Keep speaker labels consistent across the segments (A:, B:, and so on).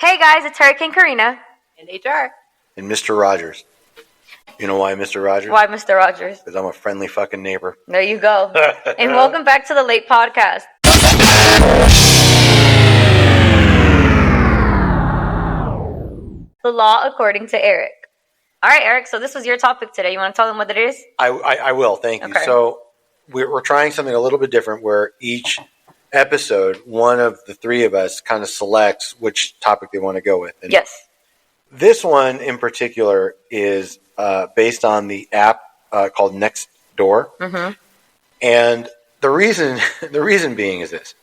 A: Hey guys, it's Eric and Karina.
B: And HR.
C: And Mr. Rogers. You know why Mr. Rogers?
A: Why Mr. Rogers?
C: Because I'm a friendly fucking neighbor.
A: There you go. And welcome back to the Late Podcast. The law according to Eric. All right, Eric, so this was your topic today. You want to tell them what it is?
C: I will, thank you.
A: Okay.
C: So we're trying something a little bit different where each episode, one of the three of us kind of selects which topic they want to go with. And
A: Yes.
C: this one in particular is based on the app called Nextdoor.
A: Mm-hmm.
C: And the reason being is this.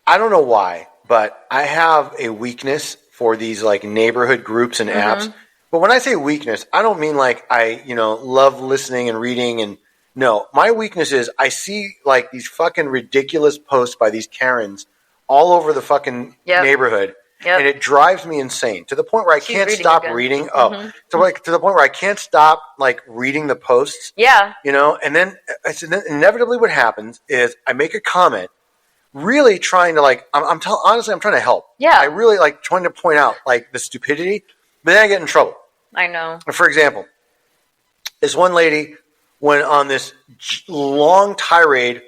C: I don't know why, but I have a weakness for these like neighborhood groups and apps. But when I say weakness, I don't mean like I, love listening and reading and no, my weakness is I see like these fucking ridiculous posts by these Karens all over the fucking neighborhood.
A: Yep.
C: And it drives me insane to the point where I can't stop reading. To the point where I can't stop like reading the posts.
A: Yeah.
C: And then inevitably what happens is I make a comment, really trying to like honestly I'm trying to help.
A: Yeah.
C: I really like trying to point out like the stupidity, but then I get in trouble.
A: I know.
C: For example, this one lady went on this long tirade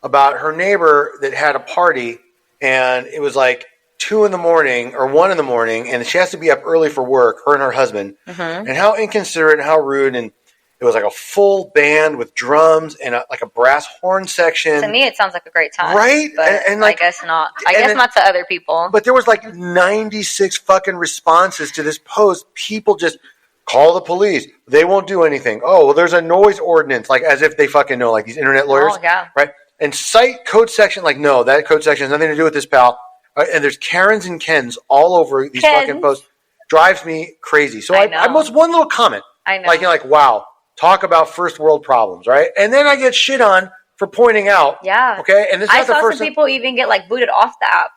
C: about her neighbor that had a party, and it was like 2 a.m. or 1 a.m, and she has to be up early for work, her and her husband, and how inconsiderate and how rude. And it was like a full band with drums and like a brass horn section.
A: To me, it sounds like a great time.
C: Right?
A: But
C: and like,
A: I guess not. I guess not to other people.
C: But there was like 96 fucking responses to this post. People just call the police. They won't do anything. Oh, well, there's a noise ordinance. Like as if they fucking know, like these internet lawyers.
A: Oh, yeah.
C: Right? And cite code section. Like, no, that code section has nothing to do with this, pal. And there's Karens and Kens all over these fucking posts. Drives me crazy. So I post one little comment.
A: I know.
C: Like, wow, talk about first world problems, right? And then I get shit on for pointing out.
A: Yeah.
C: Okay. And this
A: I saw some people even get like booted off the app.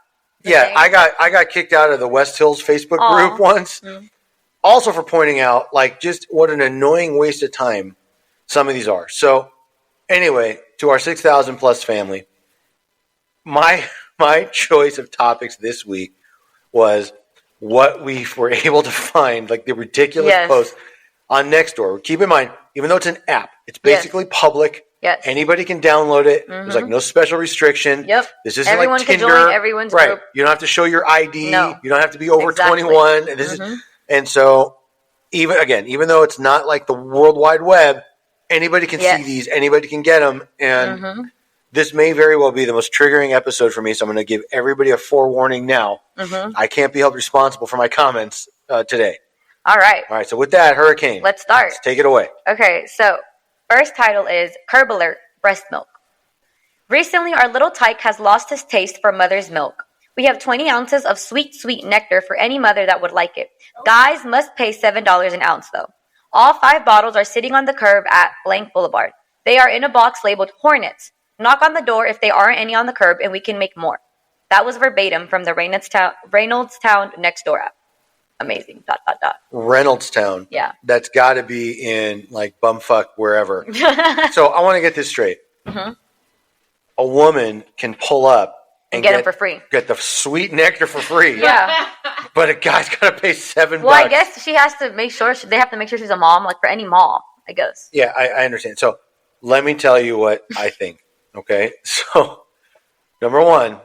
C: Yeah, I got kicked out of the West Hills Facebook group once. Also for pointing out like just what an annoying waste of time some of these are. So anyway, to our 6,000 plus family, my choice of topics this week was what we were able to find, like the ridiculous posts on Nextdoor. Keep in mind, even though it's an app, it's basically public.
A: Yes.
C: Anybody can download it. There's like no special restriction.
A: Yep.
C: This isn't
A: everyone
C: like Tinder.
A: Can join everyone's group.
C: You don't have to show your ID.
A: No.
C: You don't have to be over 21. And this is, and so even though it's not like the World Wide Web, anybody can see these. Anybody can get them. And this may very well be the most triggering episode for me. So I'm going to give everybody a forewarning now. I can't be held responsible for my comments today.
A: All right.
C: All right. So with that, Hurricane.
A: Let's start.
C: Let's take it away.
A: Okay. So first title is Curb Alert, Breast Milk. Recently, our little tyke has lost his taste for mother's milk. We have 20 ounces of sweet, sweet nectar for any mother that would like it. Guys must pay $7 an ounce, though. All 5 bottles are sitting on the curb at Blank Boulevard. They are in a box labeled Hornets. Knock on the door if there aren't any on the curb, and we can make more. That was verbatim from the Reynoldstown Nextdoor app. Amazing. ...
C: Reynoldstown.
A: Yeah.
C: That's got to be in like bumfuck wherever. So I want to get this straight. A woman can pull up and
A: get them for free.
C: Get the sweet nectar for free.
A: Yeah.
C: But a guy's got to pay $7.
A: Well, I guess she has to make sure they have to make sure she's a mom, like for any mom, I guess.
C: Yeah, I understand. So let me tell you what I think. Okay. So number one,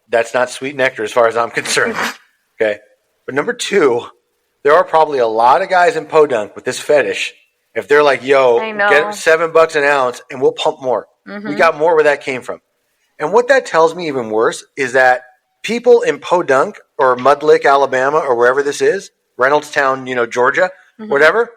C: that's not sweet nectar as far as I'm concerned. Okay. But number two, there are probably a lot of guys in Podunk with this fetish. If they're like, yo, get $7 an ounce and we'll pump more. We got more where that came from. And what that tells me even worse is that people in Podunk or Mudlick, Alabama, or wherever this is, Reynoldstown, Georgia, whatever,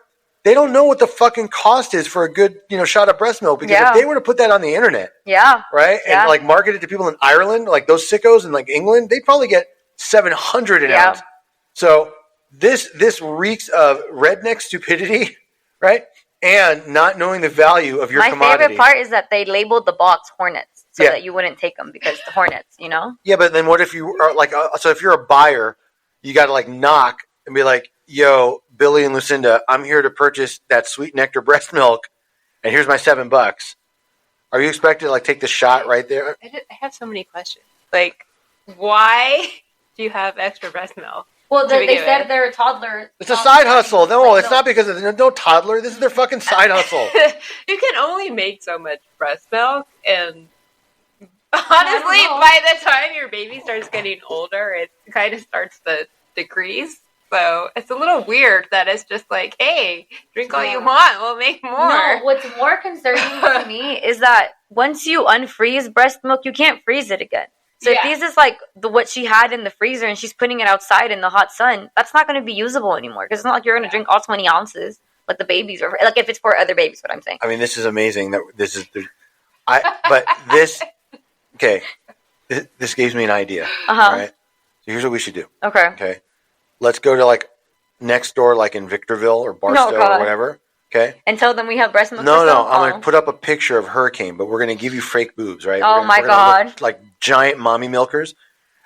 C: they don't know what the fucking cost is for a good, shot of breast milk. Because if they were to put that on the internet, right, and like market it to people in Ireland, like those sickos in like England, they'd probably get $700 an ounce. So this reeks of redneck stupidity, right? And not knowing the value of your commodity.
A: My favorite part is that they labeled the box Hornets so that you wouldn't take them because the Hornets, Yeah,
C: but then what if you are like, so if you're a buyer, you got to like knock and be like, yo, Billy and Lucinda, I'm here to purchase that sweet nectar breast milk, and here's my $7. Are you expected to like take the shot right there?
B: I have so many questions. Like, why do you have extra breast milk?
A: Well, they said they're a toddler.
C: It's a side hustle. No, it's not because of no toddler. This is their fucking side hustle.
B: You can only make so much breast milk, and honestly, by the time your baby starts getting older, it kind of starts to decrease. So it's a little weird that it's just like, hey, drink all you want. We'll make more.
A: No, what's more concerning to me is that once you unfreeze breast milk, you can't freeze it again. So if this is like what she had in the freezer and she's putting it outside in the hot sun, that's not going to be usable anymore because it's not like you're going to drink all 20 ounces like the babies are. Like if it's for other babies, what I'm saying.
C: I mean, this is amazing. But this, okay, this gives me an idea. All right. So here's what we should do. Okay. Let's go to like Nextdoor, like in Victorville or Barstow or whatever. Okay.
A: And tell them we have breast milk.
C: No. I'm going to put up a picture of Hurricane, but we're going to give you fake boobs, right?
A: Oh my God.
C: Like giant mommy milkers.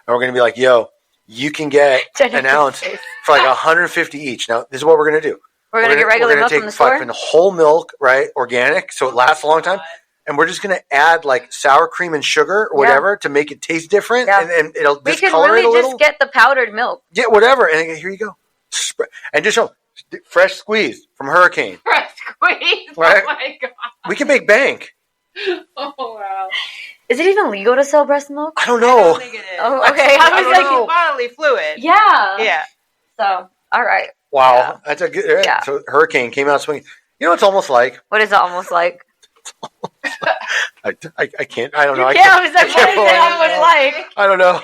C: And we're going to be like, yo, you can get an ounce for like 150 each. Now, this is what we're going to do.
A: We're going to get regular milk from the store?
C: We're going to take whole milk, right? Organic, so it lasts a long time. And we're just going to add like sour cream and sugar or whatever to make it taste different. Yeah. And it'll discolor it a little. We can really just
A: get the powdered milk.
C: Yeah, whatever. And here you go. And just show fresh squeeze from Hurricane.
B: Fresh squeeze?
C: Right?
B: Oh my God.
C: We can make bank.
B: Oh, wow.
A: Is it even legal to sell breast milk?
C: I don't know.
B: I don't think it is.
A: Oh, okay. I was like,
B: bodily fluid.
A: Yeah.
B: Yeah.
A: So, all right.
C: Wow. Yeah. That's a good. Yeah. So Hurricane came out swinging. You know what it's almost like?
A: What is it almost like?
C: I can't. I don't know.
A: I was like, what is it almost like?
C: I don't know.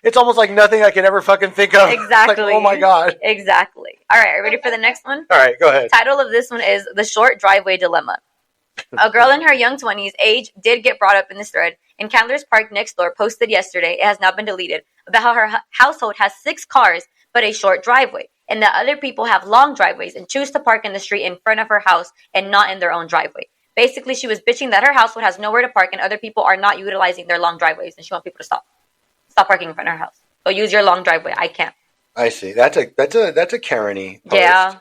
C: It's almost like nothing I can ever fucking think of.
A: Exactly.
C: Like, oh my God.
A: Exactly. All right. Are you ready for the next one?
C: All right. Go ahead.
A: Title of this one is The Short Driveway Dilemma. A girl in her young 20s age did get brought up in this thread. In Candler's Park next door posted yesterday, it has now been deleted, about how her household has 6 cars but a short driveway, and that other people have long driveways and choose to park in the street in front of her house and not in their own driveway. Basically, she was bitching that her household has nowhere to park and other people are not utilizing their long driveways, and she wants people to stop parking in front of her house. So use your long driveway. I can't.
C: I see. That's a Karen-y post.
A: Yeah.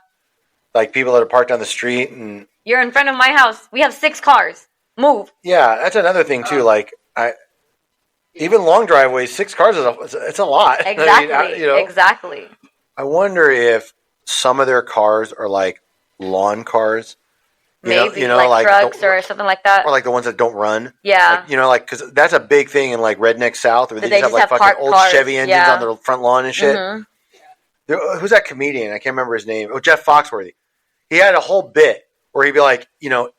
C: Like people that are parked on the street and
A: you're in front of my house. We have 6 cars. Move.
C: Yeah, that's another thing too. Like even long driveways, 6 cars it's a lot.
A: Exactly.
C: I mean,
A: exactly.
C: I wonder if some of their cars are like lawn cars.
A: Maybe like trucks or something like that,
C: or like the ones that don't run.
A: Yeah,
C: because that's a big thing in like redneck South, where they just have like fucking old cars. Chevy engines on their front lawn and shit. Mm-hmm. Who's that comedian? I can't remember his name. Oh, Jeff Foxworthy. He had a whole bit where he'd be like,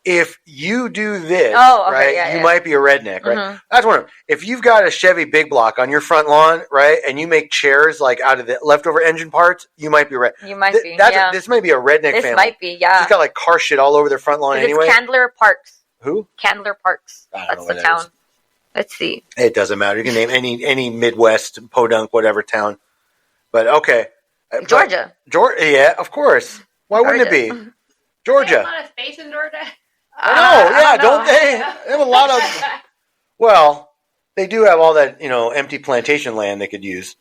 C: if you do this, right, you might be a redneck, right? Mm-hmm. That's one of them. If you've got a Chevy big block on your front lawn, right, and you make chairs like out of the leftover engine parts, you might be a redneck.
A: You might be.
C: This might be a redneck family.
A: This might be, yeah.
C: He's got like car shit all over their front lawn anyway.
A: It's Candler Parks.
C: Who?
A: Candler Parks. That's the town. Let's see.
C: It doesn't matter. You can name any Midwest, podunk, whatever town. But okay.
A: Georgia.
C: Yeah, of course. Why wouldn't it be? Georgia.
B: They have a lot of space in Georgia.
C: I know, yeah, don't they? They have a lot of. Well, they do have all that empty plantation land they could use.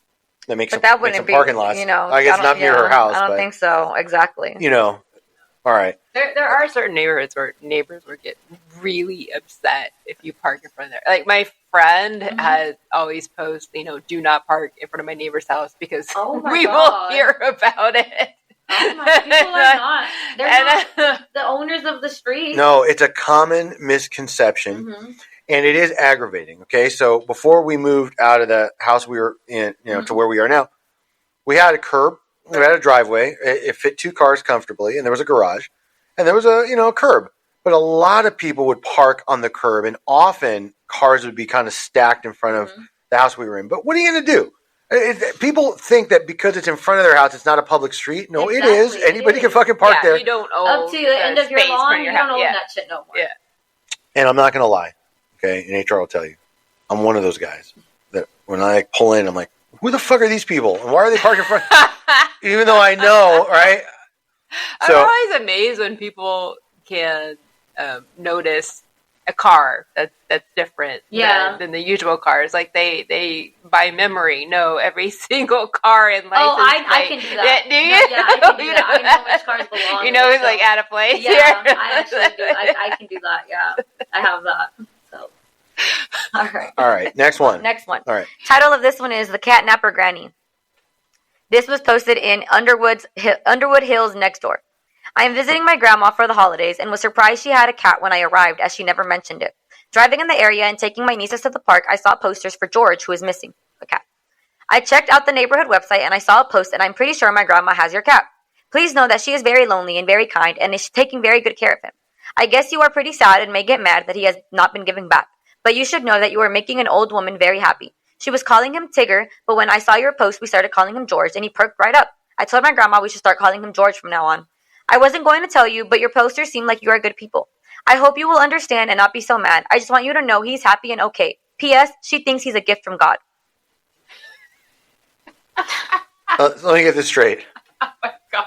C: That makes some parking lots. I guess not near her house.
A: I don't think so. Exactly.
C: All right.
B: There are certain neighborhoods where neighbors would get really upset if you park in front of there. Like my friend has always posted, do not park in front of my neighbor's house because we will hear about it.
A: Oh my, people are not. They're not the owners of the street.
C: No, it's a common misconception, and it is aggravating. Okay, so before we moved out of the house we were in, to where we are now, we had a curb, we had a driveway. It fit 2 cars comfortably, and there was a garage, and there was a curb. But a lot of people would park on the curb, and often cars would be kind of stacked in front of the house we were in. But what are you going to do? People think that because it's in front of their house, it's not a public street. No, exactly, it is. Anybody can fucking park there.
B: You don't own
A: up to the end of your lawn. You don't own that shit no more.
B: Yeah.
C: And I'm not going to lie. Okay, and HR will tell you, I'm one of those guys that when I pull in, I'm like, who the fuck are these people? And why are they parking in front? Even though I know, right?
B: I'm always amazed when people can notice a car that's different than the usual cars. Like they by memory know every single car in license plate.
A: I can do that.
B: Do you?
A: Yeah, I can do that. I know which cars belong.
B: You know who's like out of place.
A: Yeah, I actually do. I can do that. Yeah, I have that. So All right.
C: All right. Next one.
A: Next one.
C: All right.
A: Title of this one is The Catnapper Granny. This was posted in Underwood Hills Nextdoor. I am visiting my grandma for the holidays and was surprised she had a cat when I arrived, as she never mentioned it. Driving in the area and taking my nieces to the park, I saw posters for George, who is missing, the cat. I checked out the neighborhood website and I saw a post, and I'm pretty sure my grandma has your cat. Please know that she is very lonely and very kind and is taking very good care of him. I guess you are pretty sad and may get mad that he has not been giving back, but you should know that you are making an old woman very happy. She was calling him Tigger, but when I saw your post, we started calling him George, and he perked right up. I told my grandma we should start calling him George from now on. I wasn't going to tell you, but your posters seem like you are good people. I hope you will understand and not be so mad. I just want you to know he's happy and okay. P.S. She thinks he's a gift from God.
C: Let me get this straight.
B: Oh my God.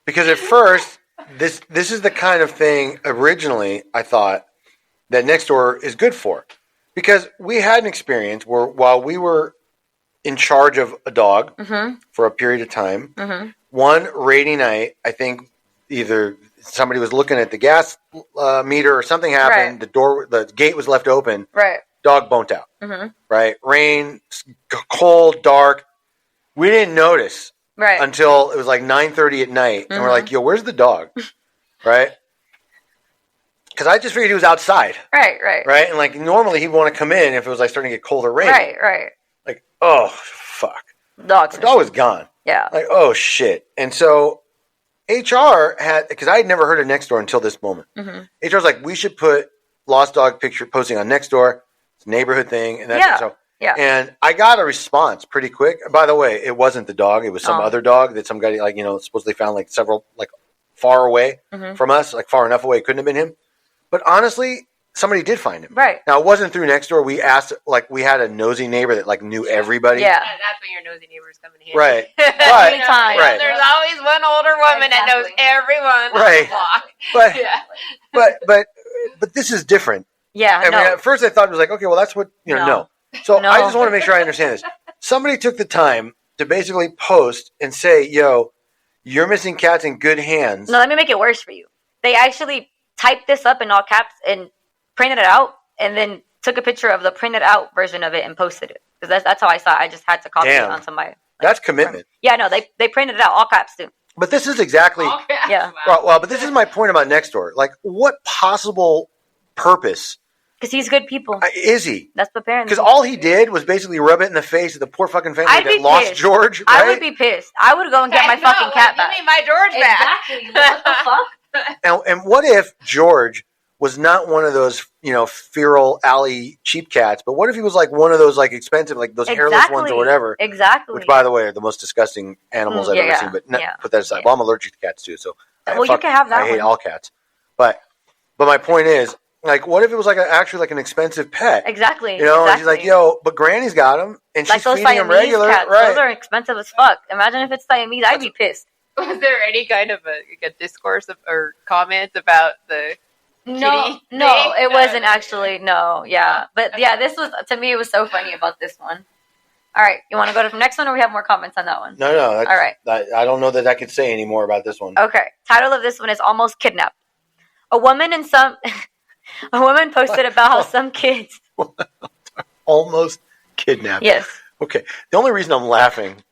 C: Because at first, this is the kind of thing originally I thought that Nextdoor is good for. Because we had an experience where while we were in charge of a dog for a period of time, one rainy night, I think either somebody was looking at the gas meter or something happened, the gate was left open, dog bonked out, right? Rain, cold, dark. We didn't notice until it was like 9:30 at night, and we're like, yo, where's the dog? Right? Because I just figured he was outside. Right? And like normally he'd want to come in if it was like starting to get cold or rainy. Like, oh, fuck. The dog was gone.
A: Yeah.
C: Like, oh, shit. And so HR had, because I had never heard of Nextdoor until this moment. HR was like, we should put lost dog picture posting on Nextdoor. It's a neighborhood thing. And that's so. Yeah. And I got a response pretty quick. By the way, it wasn't the dog. It was some other dog that some guy, like, supposedly found like several, like far away from us, like far enough away. It couldn't have been him. But honestly, somebody did find him. Right. Now, it wasn't through Nextdoor. We asked, like, we had a nosy neighbor that, like, knew everybody.
B: Yeah. That's when your nosy neighbors come in handy.
C: Right.
B: But,
C: right.
B: There's always one older woman that knows everyone on the block.
C: But this is different.
A: Yeah,
C: I mean, at first I thought it was like, okay, well, that's what, no. So I just want to make sure I understand this. Somebody took the time to basically post and say, yo, you're missing cats in good hands.
A: No, let me make it worse for you. They actually typed this up in all caps and printed it out, and then took a picture of the printed out version of it and posted it. Because that's how I saw it. I just had to copy it onto my... Like,
C: that's commitment.
A: Yeah, no, they printed it out, all caps too.
C: But this is exactly...
B: All caps,
A: yeah.
C: Well, but this is my point about Nextdoor. Like, what possible purpose...
A: Because he's good people.
C: Is he?
A: That's what parents...
C: Because all he did was basically rub it in the face of the poor fucking family that lost George, right?
A: I would be pissed. I would go and get my fucking cat back.
B: Give me my George back.
A: Exactly. What the fuck?
C: And what if George was not one of those, feral alley cheap cats, but what if he was like one of those like expensive, like those hairless ones or whatever?
A: Exactly.
C: Which, by the way, are the most disgusting animals I've ever seen. But put that aside. Well, I'm allergic to cats too, so
A: you can have that.
C: I hate all cats. But my point is, like, what if it was like actually like an expensive pet?
A: Exactly.
C: And she's like, yo, but Granny's got him, and
A: like
C: she's feeding him regular.
A: Cats.
C: Right.
A: Those are expensive as fuck. Imagine if it's Siamese, I'd be pissed.
B: Was there any kind of a discourse or comment about the
A: No, it wasn't actually. No, yeah. But yeah, this was, to me, it was so funny about this one. All right, you want to go to the next one, or we have more comments on that one?
C: No.
A: All right.
C: I don't know that I could say any more about this one.
A: Okay. Title of this one is Almost Kidnapped. A woman posted about how some kids...
C: Almost kidnapped.
A: Yes.
C: Okay. The only reason I'm laughing...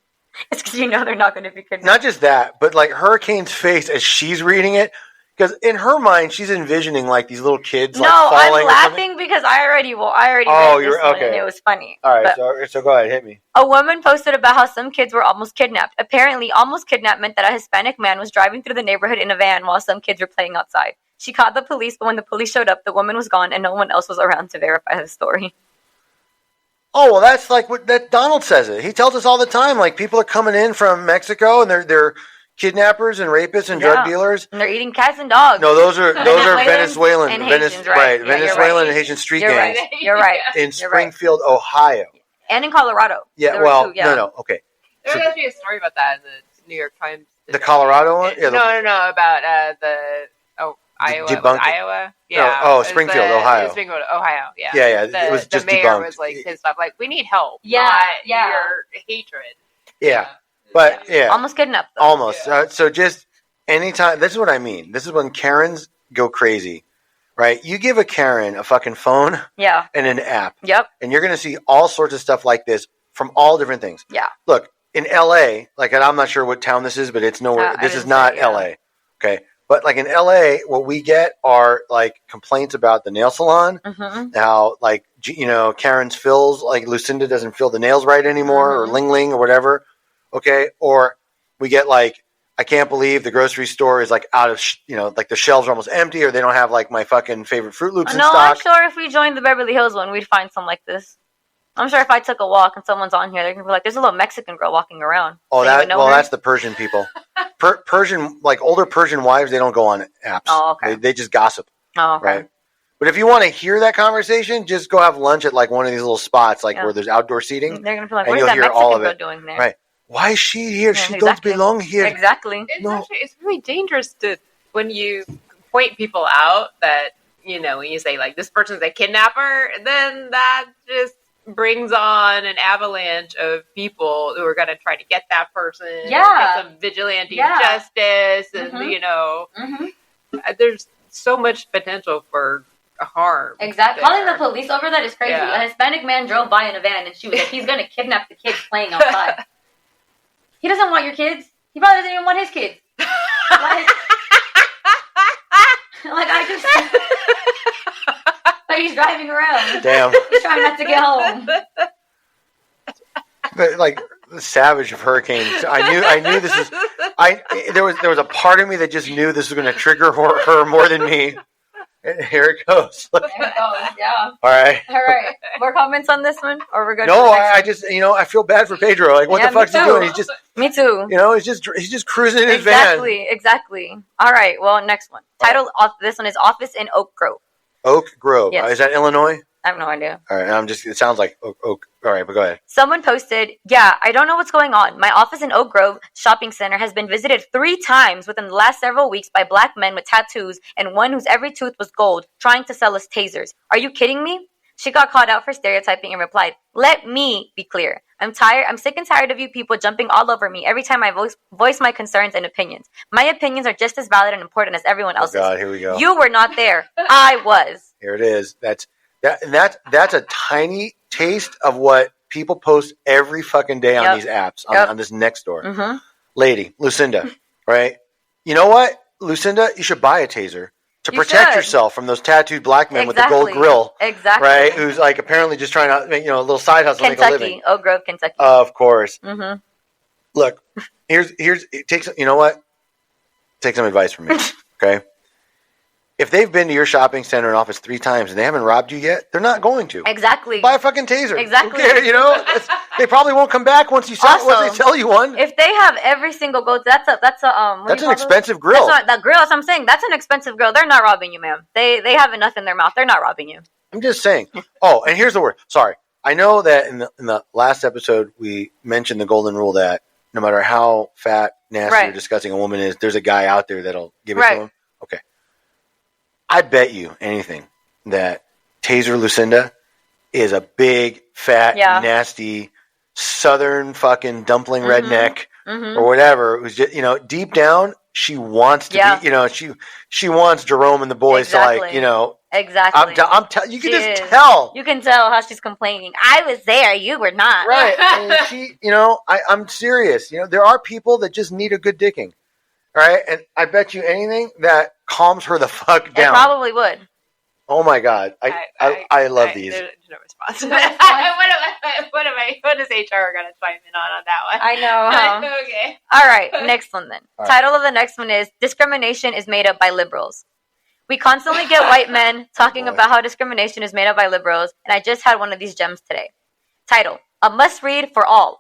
A: It's because they're not going to be kidnapped.
C: Not just that, but like Hurricane's face as she's reading it, because in her mind she's envisioning like these little kids like falling.
A: I'm laughing because I already read this one and it was funny.
C: All right, so go ahead, hit me.
A: A woman posted about how some kids were almost kidnapped. Apparently, almost kidnapped meant that a Hispanic man was driving through the neighborhood in a van while some kids were playing outside. She called the police, but when the police showed up, the woman was gone and no one else was around to verify the story.
C: Oh, well, that's like what that Donald says it. He tells us all the time, like people are coming in from Mexico and they're kidnappers and rapists and drug dealers.
A: And they're eating cats and dogs.
C: No, those are Venezuelan.
A: And Haitians, right? Yeah,
C: Venezuelan and Haitian street gangs.
A: You're right.
C: In Springfield, Ohio.
A: And in Colorado.
C: Yeah, no, okay.
B: There was actually a story about that in the New York Times.
C: The Colorado one? Yeah,
B: no, about Iowa. Yeah.
C: Springfield, Ohio.
B: Springfield, Ohio. Yeah.
C: Yeah. It was just
B: the mayor
C: debunked.
B: was like pissed off, like we need help.
A: Yeah.
B: Not
A: Yeah.
B: your hatred.
C: Yeah. But yeah.
A: Almost kidnapped. Though.
C: Almost. So just anytime. This is what I mean. This is when Karens go crazy. right? You give a Karen a fucking phone
A: Yeah.
C: and an app.
A: Yep.
C: And you're going to see all sorts of stuff like this from all different things.
A: Yeah.
C: Look, in LA, like, and I'm not sure what town this is, but it's nowhere. This is not LA. Okay. But like in LA, what we get are like complaints about the nail salon.
A: Mm-hmm.
C: How, like, you know, Karen's fills, like Lucinda doesn't fill the nails right anymore, or Ling Ling or whatever. Okay. Or we get like, I can't believe the grocery store is like out of, you know, like the shelves are almost empty, or they don't have like my fucking favorite Fruit Loops in stock.
A: I'm sure if we joined the Beverly Hills one, we'd find some like this. I'm sure if I took a walk and someone's on here, they're gonna be like, "There's a little Mexican girl walking around."
C: Oh, that's the Persian people. Persian, like older Persian wives, they don't go on apps.
A: Oh, okay.
C: They just gossip.
A: Oh, okay.
C: Right. But if you want to hear that conversation, just go have lunch at like one of these little spots, like where there's outdoor seating.
A: They're gonna be like, "What is that Mexican girl doing there?"
C: Right. Why is she here? She don't belong here.
A: Exactly.
B: It's really dangerous when you point people out that, you know, when you say like this person's a kidnapper, then that just brings on an avalanche of people who are going to try to get that person.
A: Yeah.
B: Get some vigilante justice, and you know, there's so much potential for harm.
A: Exactly. Calling the police over that is crazy.
B: Yeah.
A: A Hispanic man drove by in a van, and she was like, "He's going to kidnap the kids playing outside." He doesn't want your kids. He probably doesn't even want his kids. Like I just... like he's driving around.
C: Damn.
A: He's trying not to get home.
C: But like the savage of hurricanes, I knew this is. There was a part of me that just knew this was going to trigger her more than me. And here it goes.
A: There it goes. Yeah.
C: All right.
A: More comments on this one, or we're good?
C: No, I just, you know, I feel bad for Pedro. Like, what the fuck's he doing? He's just.
A: Me too.
C: You know, he's just cruising in his van.
A: Exactly. All right. Well, next one. Title of this one is "Office in Oak Grove."
C: Oak Grove.
A: Yes.
C: Is that Illinois?
A: I have no idea.
C: All right. It sounds like Oak. All right, but go ahead.
A: Someone posted, "Yeah, I don't know what's going on. My office in Oak Grove Shopping Center has been visited 3 times within the last several weeks by black men with tattoos and one whose every tooth was gold, trying to sell us tasers. Are you kidding me?" She got called out for stereotyping and replied, "Let me be clear. I'm sick and tired of you people jumping all over me every time I voice my concerns and opinions. My opinions are just as valid and important as everyone else's."
C: Oh God, here we go.
A: You were not there. I was.
C: Here it is. That's a tiny taste of what people post every fucking day on these apps, on this Nextdoor.
A: Mm-hmm.
C: Lady, Lucinda, right? You know what, Lucinda? You should buy a taser to protect yourself from those tattooed black men with the gold grill.
A: Exactly.
C: Right? Who's like apparently just trying to make, you know, a little side hustle, make a living.
A: Oak Grove, Kentucky.
C: Of course.
A: Mm-hmm.
C: Look, you know what? Take some advice from me, okay? If they've been to your shopping center and office 3 times and they haven't robbed you yet, they're not going to.
A: Exactly.
C: Buy a fucking taser.
A: Exactly.
C: Who cares, you know, they probably won't come back once they sell you one.
A: If they have every single gold, that's an
C: expensive grill.
A: That's not that grill. That's what I'm saying. That's an expensive grill. They're not robbing you, ma'am. They have enough in their mouth. They're not robbing you.
C: I'm just saying. Oh, and here's the word. Sorry, I know that in the last episode we mentioned the golden rule that no matter how fat, nasty, or disgusting a woman is, there's a guy out there that'll give it to him. Okay. I bet you anything that Taser Lucinda is a big, fat, nasty, southern fucking dumpling redneck or whatever. Who's just, you know, deep down, she wants to be, you know, she wants Jerome and the boys to, like, you know.
A: Exactly.
C: You can just tell.
A: You can tell how she's complaining. I was there. You were not.
C: Right. And she, you know, I'm serious. You know, there are people that just need a good dicking. All right, and I bet you anything that calms her the fuck down.
A: It probably would.
C: Oh my God, I love these.
B: There's no response. What is HR going to chime in on that one?
A: I know. Huh?
B: Okay.
A: All right, next one then.
C: All
A: Title of the next one is "Discrimination is made up by liberals." We constantly get white men talking about how discrimination is made up by liberals, and I just had one of these gems today. Title: A must read for all.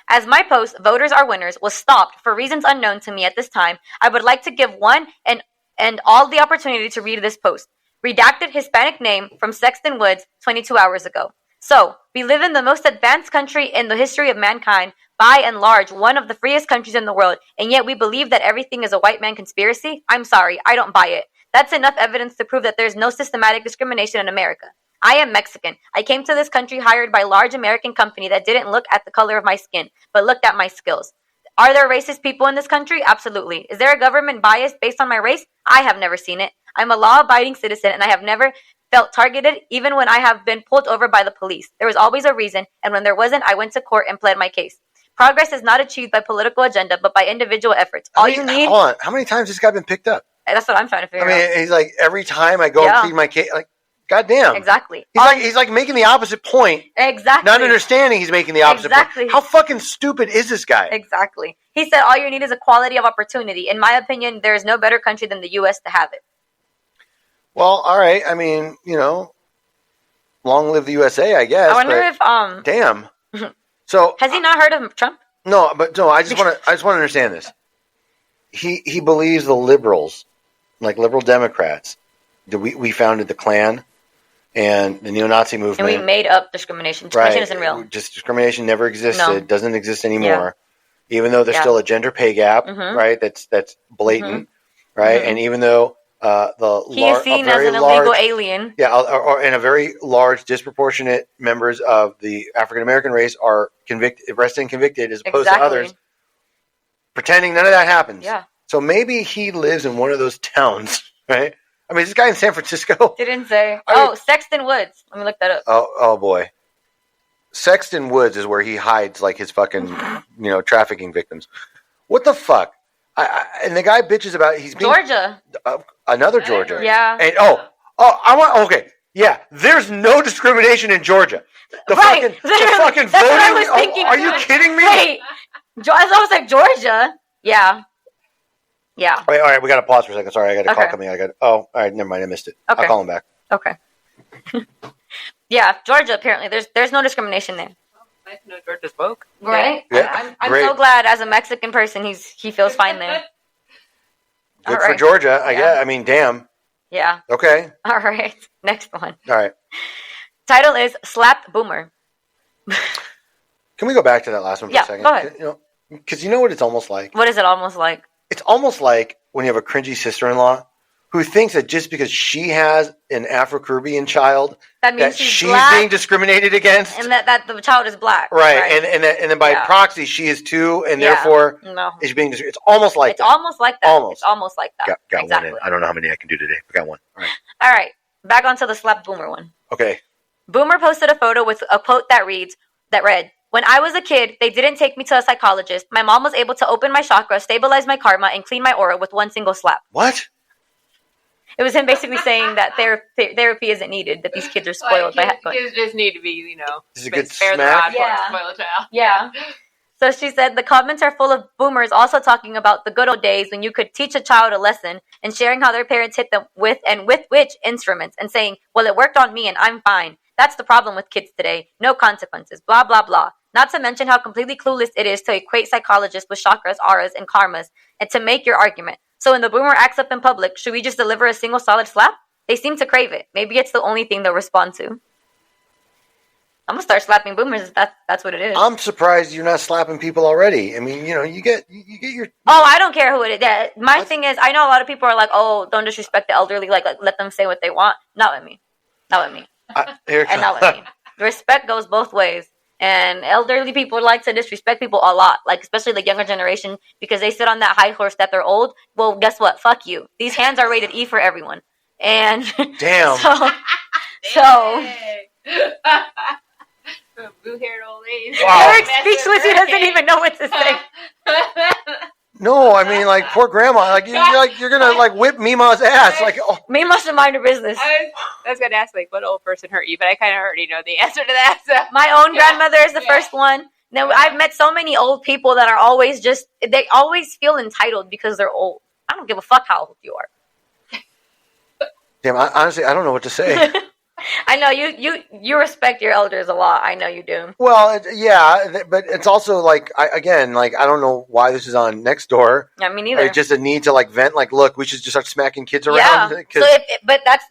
A: As my post, "Voters Are Winners," was stopped for reasons unknown to me at this time, I would like to give one and all the opportunity to read this post. Redacted Hispanic name from Sexton Woods 22 hours ago. So, we live in the most advanced country in the history of mankind, by and large, one of the freest countries in the world, and yet we believe that everything is a white man conspiracy? I'm sorry, I don't buy it. That's enough evidence to prove that there's no systematic discrimination in America. I am Mexican. I came to this country hired by a large American company that didn't look at the color of my skin, but looked at my skills. Are there racist people in this country? Absolutely. Is there a government bias based on my race? I have never seen it. I'm a law-abiding citizen, and I have never felt targeted, even when I have been pulled over by the police. There was always a reason, and when there wasn't, I went to court and pled my case. Progress is not achieved by political agenda, but by individual efforts. Hold
C: on. How many times has this guy been picked up?
A: That's what I'm trying to figure out.
C: I mean, he's like, every time I go and plead my case, like, goddamn.
A: Exactly.
C: He's like making the opposite point.
A: Exactly.
C: Not understanding he's making the opposite point. How fucking stupid is this guy?
A: Exactly. He said all you need is equality of opportunity. In my opinion, there is no better country than the U.S. to have it.
C: Well, all right. I mean, long live the USA, I guess.
A: I wonder if
C: damn. So
A: has he not heard of Trump?
C: No, but no. I just want to understand this. He believes the liberals, like liberal Democrats, that we founded the Klan and the neo-Nazi movement.
A: And we made up discrimination. Discrimination isn't real.
C: Just discrimination never existed.
A: No.
C: Doesn't exist anymore. Yeah. Even though there's still a gender pay gap, right? That's blatant, right? And even though
A: he is seen as an illegal alien.
C: Yeah, and a very large disproportionate members of the African American race are arrested and convicted as opposed to others. Pretending none of that happens.
A: Yeah.
C: So maybe he lives in one of those towns, right? I mean, is this guy in San Francisco?
A: Didn't say. Sexton Woods. Let me look that up.
C: Oh boy. Sexton Woods is where he hides like his fucking, trafficking victims. What the fuck? And the guy bitches about he's being
A: Georgia.
C: Another Georgia.
A: Yeah.
C: And okay. Yeah, there's no discrimination in Georgia. The fucking voting. Are you kidding me?
A: Wait. I was like Georgia. Yeah. Yeah.
C: All right, we got to pause for a second. Sorry, I got a call coming. All right, never mind. I missed it.
A: Okay.
C: I'll call him back.
A: Okay. Yeah, Georgia, apparently. There's no discrimination there.
B: Nice to know Georgia spoke.
A: Right?
C: Yeah.
A: I'm so glad as a Mexican person he feels fine there.
C: Good for Georgia. I mean, damn.
A: Yeah.
C: Okay.
A: All right. Next one.
C: All right.
A: Title is Slap Boomer.
C: Can we go back to that last one for a second?
A: Go ahead.
C: Because you know what it's almost like?
A: What is it almost like?
C: It's almost like when you have a cringy sister-in-law who thinks that just because she has an Afro-Caribbean child,
A: that means
C: she's
A: black,
C: being discriminated against,
A: and that the child is black,
C: right? And then by proxy, she is too, and therefore is being discriminated. It's almost like that.
A: Almost like that.
C: Almost.
A: It's almost like that.
C: Got
A: exactly.
C: one in. I don't know how many I can do today. I got one.
A: All right. Back onto the Slap Boomer one.
C: Okay.
A: Boomer posted a photo with a quote that read, "When I was a kid, they didn't take me to a psychologist. My mom was able to open my chakra, stabilize my karma, and clean my aura with one single slap."
C: What?
A: It was him basically saying that therapy isn't needed, that these kids are spoiled by
B: kids just need to be,
C: this is a good
B: spare
C: smack.
B: the rod, spoil a child.
A: Yeah. So she said the comments are full of boomers also talking about the good old days when you could teach a child a lesson and sharing how their parents hit them with which instruments and saying, "Well, it worked on me and I'm fine. That's the problem with kids today. No consequences. Blah, blah, blah." Not to mention how completely clueless it is to equate psychologists with chakras, auras, and karmas and to make your argument. So when the boomer acts up in public, should we just deliver a single solid slap? They seem to crave it. Maybe it's the only thing they'll respond to. I'm going to start slapping boomers if that's what it is.
C: I'm surprised you're not slapping people already. I mean, you get your...
A: Oh, I don't care who it is. My thing is, I know a lot of people are like, oh, don't disrespect the elderly. Like let them say what they want. Not with me. Not with me. And not with me. Respect goes both ways. And elderly people like to disrespect people a lot, like especially the younger generation, because they sit on that high horse that they're old. Well, guess what? Fuck you. These hands are rated E for everyone. And
C: damn.
A: So
B: blue-haired old lady.
C: Wow.
A: Eric's speechless. He doesn't even know what to say.
C: No, I mean, like, poor grandma. Like, you're gonna like whip Mima's ass. Like, oh.
A: Mima should mind her business.
B: I was gonna ask, like, what old person hurt you, but I kind of already know the answer to that. So.
A: My own grandmother is the first one. Now, I've met so many old people that are always they always feel entitled because they're old. I don't give a fuck how old you are.
C: Damn, honestly, I don't know what to say.
A: I know you respect your elders a lot. I know you do.
C: Well, yeah, but it's also like I don't know why this is on Nextdoor.
A: Yeah, me neither.
C: It's just a need to like vent. Like, look, we should just start smacking kids around.
A: Yeah. So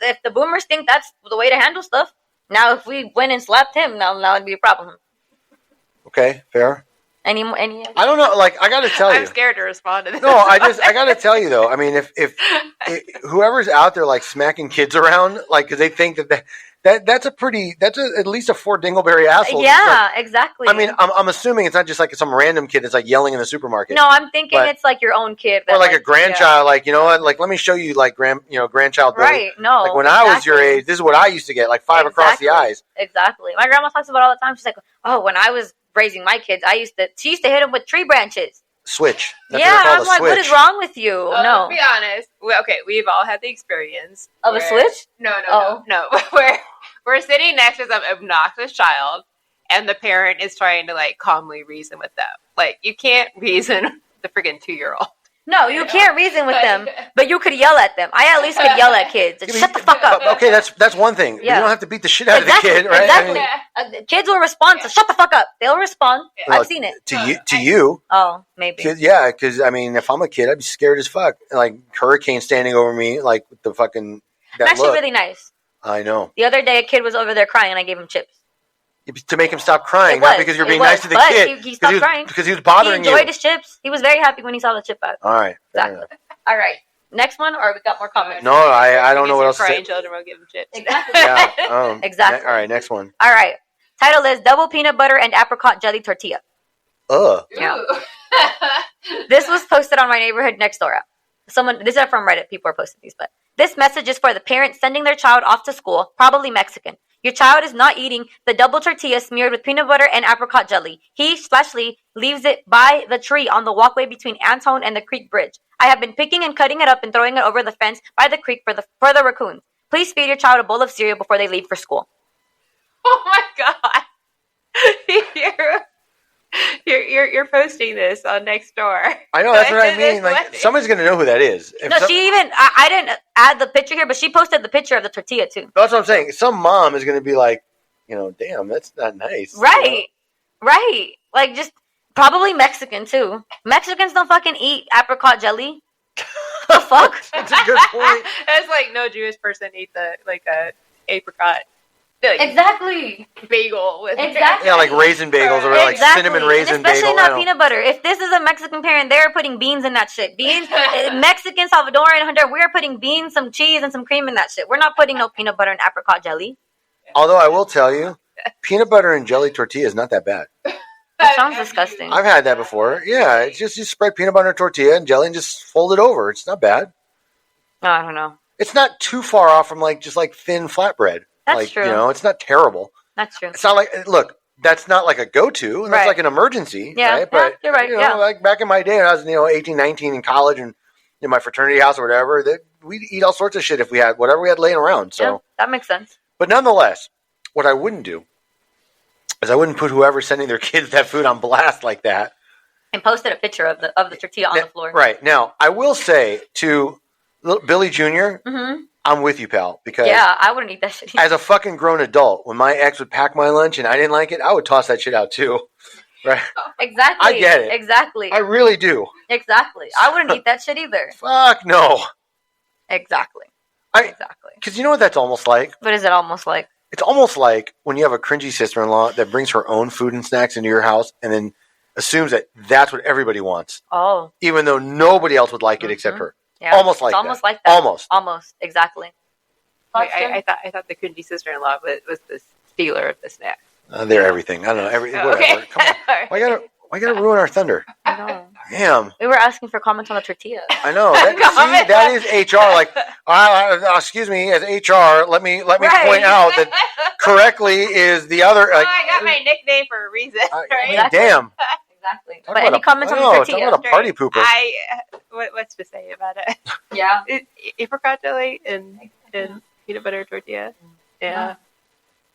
A: if the boomers think that's the way to handle stuff, now if we went and slapped him, now it'd be a problem.
C: Okay, fair.
A: Any?
C: I don't know. Like, I got to tell you,
B: I'm scared to respond to this.
C: No, I got to tell you though. I mean, if whoever's out there like smacking kids around, like, because they think that That's at least a 4 dingleberry asshole.
A: Yeah, exactly.
C: I mean, I'm assuming it's not just like some random kid that's like yelling in the supermarket.
A: No, I'm thinking it's like your own kid.
C: Or like a grandchild, like, you know what, like, let me show you, like, grandchild Billy.
A: Right, no.
C: Like, when I was your age, this is what I used to get, like, 5 across the eyes.
A: Exactly. My grandma talks about it all the time. She's like, oh, when I was raising my kids, she used to hit them with tree branches.
C: Switch.
A: That's I'm like, what is wrong with you? No.
B: To be honest, we've all had the experience.
A: Of a switch?
B: No. Where we're sitting next to some obnoxious child, and the parent is trying to, like, calmly reason with them. Like, you can't reason with the freaking 2-year-old.
A: No, you can't reason with them, but you could yell at them. I at least could yell at kids. Shut the fuck up.
C: Okay, that's one thing. Yeah. You don't have to beat the shit out of the kid, right?
A: Exactly. I mean, kids will respond, so shut the fuck up. They'll respond. Well, I've seen it.
C: To you.
A: Oh, maybe.
C: Yeah, because, I mean, if I'm a kid, I'd be scared as fuck. Like, hurricane standing over me, like, with the fucking...
A: I'm actually really nice.
C: I know.
A: The other day, a kid was over there crying, and I gave him chips.
C: To make him stop crying, not because you're being nice to the kid.
A: He stopped crying.
C: Because he was bothering you.
A: He enjoyed his chips. He was very happy when he saw the chip bag.
C: All right.
A: Exactly. All right. Next one, or we got more comments?
C: No, I don't know what else to say.
B: Crying children will give them chips.
A: Exactly.
C: Yeah.
A: Exactly.
C: All right, next one.
A: All right. Title is Double Peanut Butter and Apricot Jelly Tortilla.
C: Ugh.
A: Yeah. This was posted on my neighborhood Nextdoor app. This is from Reddit. People are posting these, but this message is for the parents sending their child off to school, probably Mexican. Your child is not eating the double tortilla smeared with peanut butter and apricot jelly. He/Lee leaves it by the tree on the walkway between Antone and the creek bridge. I have been picking and cutting it up and throwing it over the fence by the creek for the raccoons. Please feed your child a bowl of cereal before they leave for school.
B: Oh my god. You're posting this on Nextdoor.
C: I know, that's what I mean. Like, somebody's gonna know who that is.
A: I didn't add the picture here, but she posted the picture of the tortilla too.
C: That's what I'm saying. Some mom is gonna be like, damn, that's not nice.
A: Right. Right. Like, just probably Mexican too. Mexicans don't fucking eat apricot jelly. The fuck?
C: That's a good point.
B: It's like no Jewish person eats a apricot.
A: Exactly.
B: Bagel with
C: Yeah, like raisin bagels or like cinnamon raisin bagel.
A: Especially not peanut butter. If this is a Mexican parent, they're putting beans in that shit. Beans, Mexican, Salvadoran, Honduran, we're putting beans, some cheese, and some cream in that shit. We're not putting no peanut butter and apricot jelly.
C: Although I will tell you, peanut butter and jelly tortilla is not that bad.
A: That sounds disgusting.
C: I've had that before. Yeah, it's just you spread peanut butter, tortilla, and jelly, and just fold it over. It's not bad.
A: No, I don't know.
C: It's not too far off from just thin flatbread.
A: That's true.
C: It's not terrible.
A: That's true.
C: It's not like, look, that's not like a go-to. And that's like an emergency.
A: Yeah,
C: right? But,
A: you're right.
C: Like back in my day when I was, 18, 19 in college and in my fraternity house or whatever, we'd eat all sorts of shit if we had whatever we had laying around. So
A: yeah, that makes sense.
C: But nonetheless, what I wouldn't do is I wouldn't put whoever's sending their kids that food on blast like that.
A: And posted a picture of the tortilla on the floor.
C: Right. Now, I will say to Billy Jr., I'm with you, pal. Because
A: I wouldn't eat that shit either.
C: As a fucking grown adult, when my ex would pack my lunch and I didn't like it, I would toss that shit out too. Right?
A: Exactly.
C: I get it.
A: Exactly.
C: I really do.
A: Exactly. I wouldn't eat that shit either.
C: Fuck no.
A: Exactly.
C: Exactly. Because you know what that's almost like?
A: What is it almost like?
C: It's almost like when you have a cringy sister-in-law that brings her own food and snacks into your house and then assumes that that's what everybody wants.
A: Oh.
C: Even though nobody else would like it except her.
A: Yeah.
C: Almost like that.
A: Almost. Exactly.
B: Wait, I thought the cringy sister-in-law was the stealer of the snacks.
C: They're everything. I don't know. Whatever.
B: Okay.
C: Come on. Why gotta ruin our thunder?
A: I know.
C: Damn.
A: We were asking for comments on the tortilla.
C: I know. That is HR. Like, excuse me, as HR, let me point out that correctly is the other.
B: I got my nickname for a reason. Right?
C: Damn.
A: Exactly. But any comments on the tortilla?
C: Talk about a party pooper.
B: What's to say about it?
A: Yeah.
B: Apricot jelly and peanut butter tortilla. Yeah.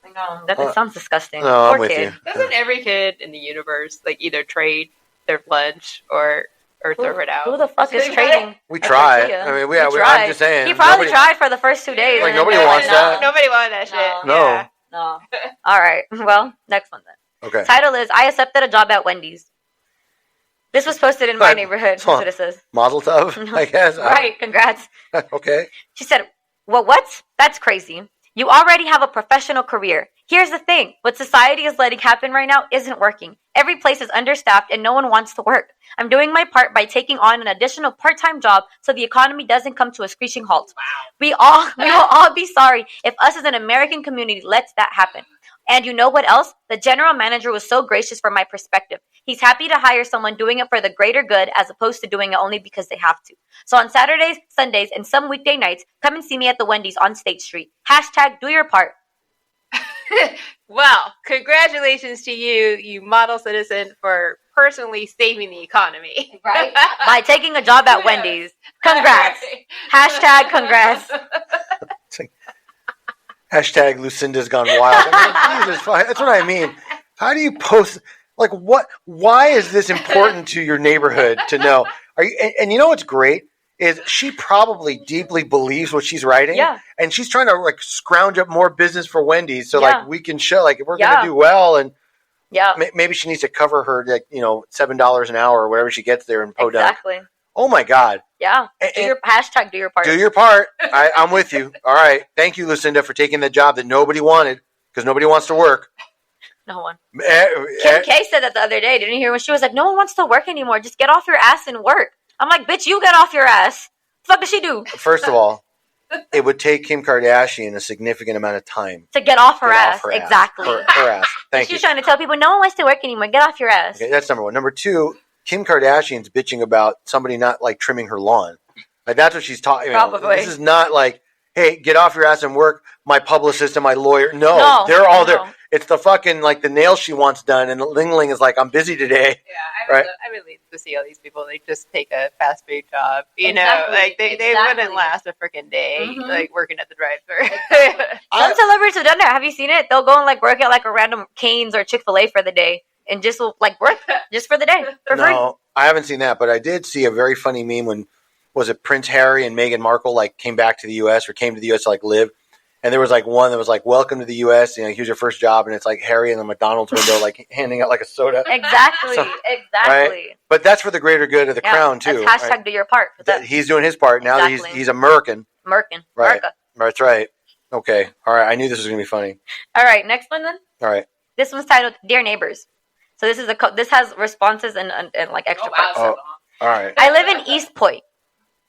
A: I know. That sounds disgusting.
C: No, I'm with you.
B: Doesn't every kid in the universe either trade their lunch or throw it out?
A: Who the fuck is trading?
C: We tried. I mean, I'm just saying.
A: He probably tried for the first 2 days.
C: Like nobody wants that.
B: Nobody wanted that shit.
C: No.
B: Yeah.
A: No. All right. Well, next one then.
C: Okay.
A: Title is I accepted a job at Wendy's. This was posted in my neighborhood. That's what it says.
C: Mazel tov, I guess.
A: Right. Congrats.
C: Okay.
A: She said, well, what? That's crazy. You already have a professional career. Here's the thing. What society is letting happen right now isn't working. Every place is understaffed and no one wants to work. I'm doing my part by taking on an additional part-time job so the economy doesn't come to a screeching halt. We will all be sorry if us as an American community lets that happen. And you know what else? The general manager was so gracious for my perspective. He's happy to hire someone doing it for the greater good as opposed to doing it only because they have to. So on Saturdays, Sundays, and some weekday nights, come and see me at the Wendy's on State Street. # do your part.
B: Well, congratulations to you, you model citizen, for personally saving the economy.
A: Right? By taking a job at Wendy's. Congrats. # congrats.
C: Hashtag Lucinda's gone wild. I mean, Jesus, that's what I mean. How do you post? Like, what? Why is this important to your neighborhood to know? Are you? And you know what's great is she probably deeply believes what she's writing.
A: Yeah.
C: And she's trying to like scrounge up more business for Wendy's, so like we can show like we're gonna do well. And maybe she needs to cover her like $7 an hour or whatever she gets there in Podunk.
A: Exactly.
C: Oh my God.
A: Yeah. Do your # do your part.
C: Do your part. I'm with you. All right. Thank you, Lucinda, for taking the job that nobody wanted because nobody wants to work.
A: No one. Kim K said that the other day. Didn't you hear when she was like, no one wants to work anymore. Just get off your ass and work. I'm like, bitch, you get off your ass. What the fuck does she do?
C: First of all, it would take Kim Kardashian a significant amount of time
A: to get off her ass. Exactly.
C: Her ass. Thank you.
A: She's trying to tell people no one wants to work anymore. Get off your ass.
C: Okay, that's number one. Number two, Kim Kardashian's bitching about somebody not like trimming her lawn. Like that's what she's talking about.
A: Probably.
C: This is not like, hey, get off your ass and work. My publicist and my lawyer. No, they're all there. It's the fucking like the nails she wants done, and Ling Ling is like, I'm busy today.
B: Yeah, I really to see all these people. They just take a fast food job. You know, like they wouldn't last a freaking day like working at the drive-thru.
A: Some celebrities have done that. Have you seen it? They'll go and like work at like a random Cane's or Chick-fil-A for the day. And just like work just for the day for free.
C: No, I haven't seen that, but I did see a very funny meme when was it Prince Harry and Meghan Markle like came back to the U.S. or came to the U.S. to like live, and there was like one that was like welcome to the U.S. Here's your first job, and it's like Harry in the McDonald's window like handing out like a soda.
A: Exactly,
C: Right? But that's for the greater good of the crown too.
A: That's # do your part.
C: He's doing his part now. That he's a Merkin.
A: Right.
C: America. That's right. Okay. All right. I knew this was gonna be funny.
A: All right. Next one then.
C: All right.
A: This one's titled "Dear Neighbors." So this is this has responses and like extra parts.
C: Oh, all right.
A: I live in East Point.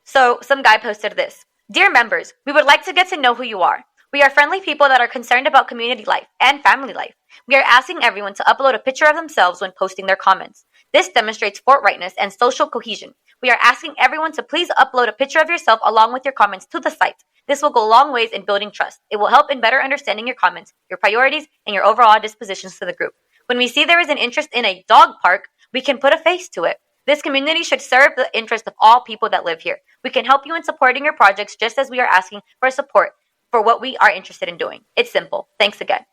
A: So some guy posted this. Dear members, we would like to get to know who you are. We are friendly people that are concerned about community life and family life. We are asking everyone to upload a picture of themselves when posting their comments. This demonstrates forthrightness and social cohesion. We are asking everyone to please upload a picture of yourself along with your comments to the site. This will go a long ways in building trust. It will help in better understanding your comments, your priorities, and your overall dispositions to the group. When we see there is an interest in a dog park, we can put a face to it. This community should serve the interest of all people that live here. We can help you in supporting your projects just as we are asking for support for what we are interested in doing. It's simple. Thanks again.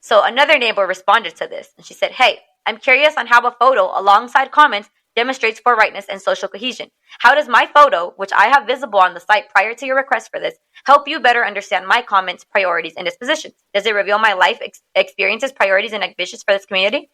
A: So another neighbor responded to this, and she said, hey, I'm curious on how a photo alongside comments demonstrates forthrightness and social cohesion. How does my photo, which I have visible on the site prior to your request for this, help you better understand my comments, priorities, and dispositions? Does it reveal my life experiences, priorities, and ambitions for this community?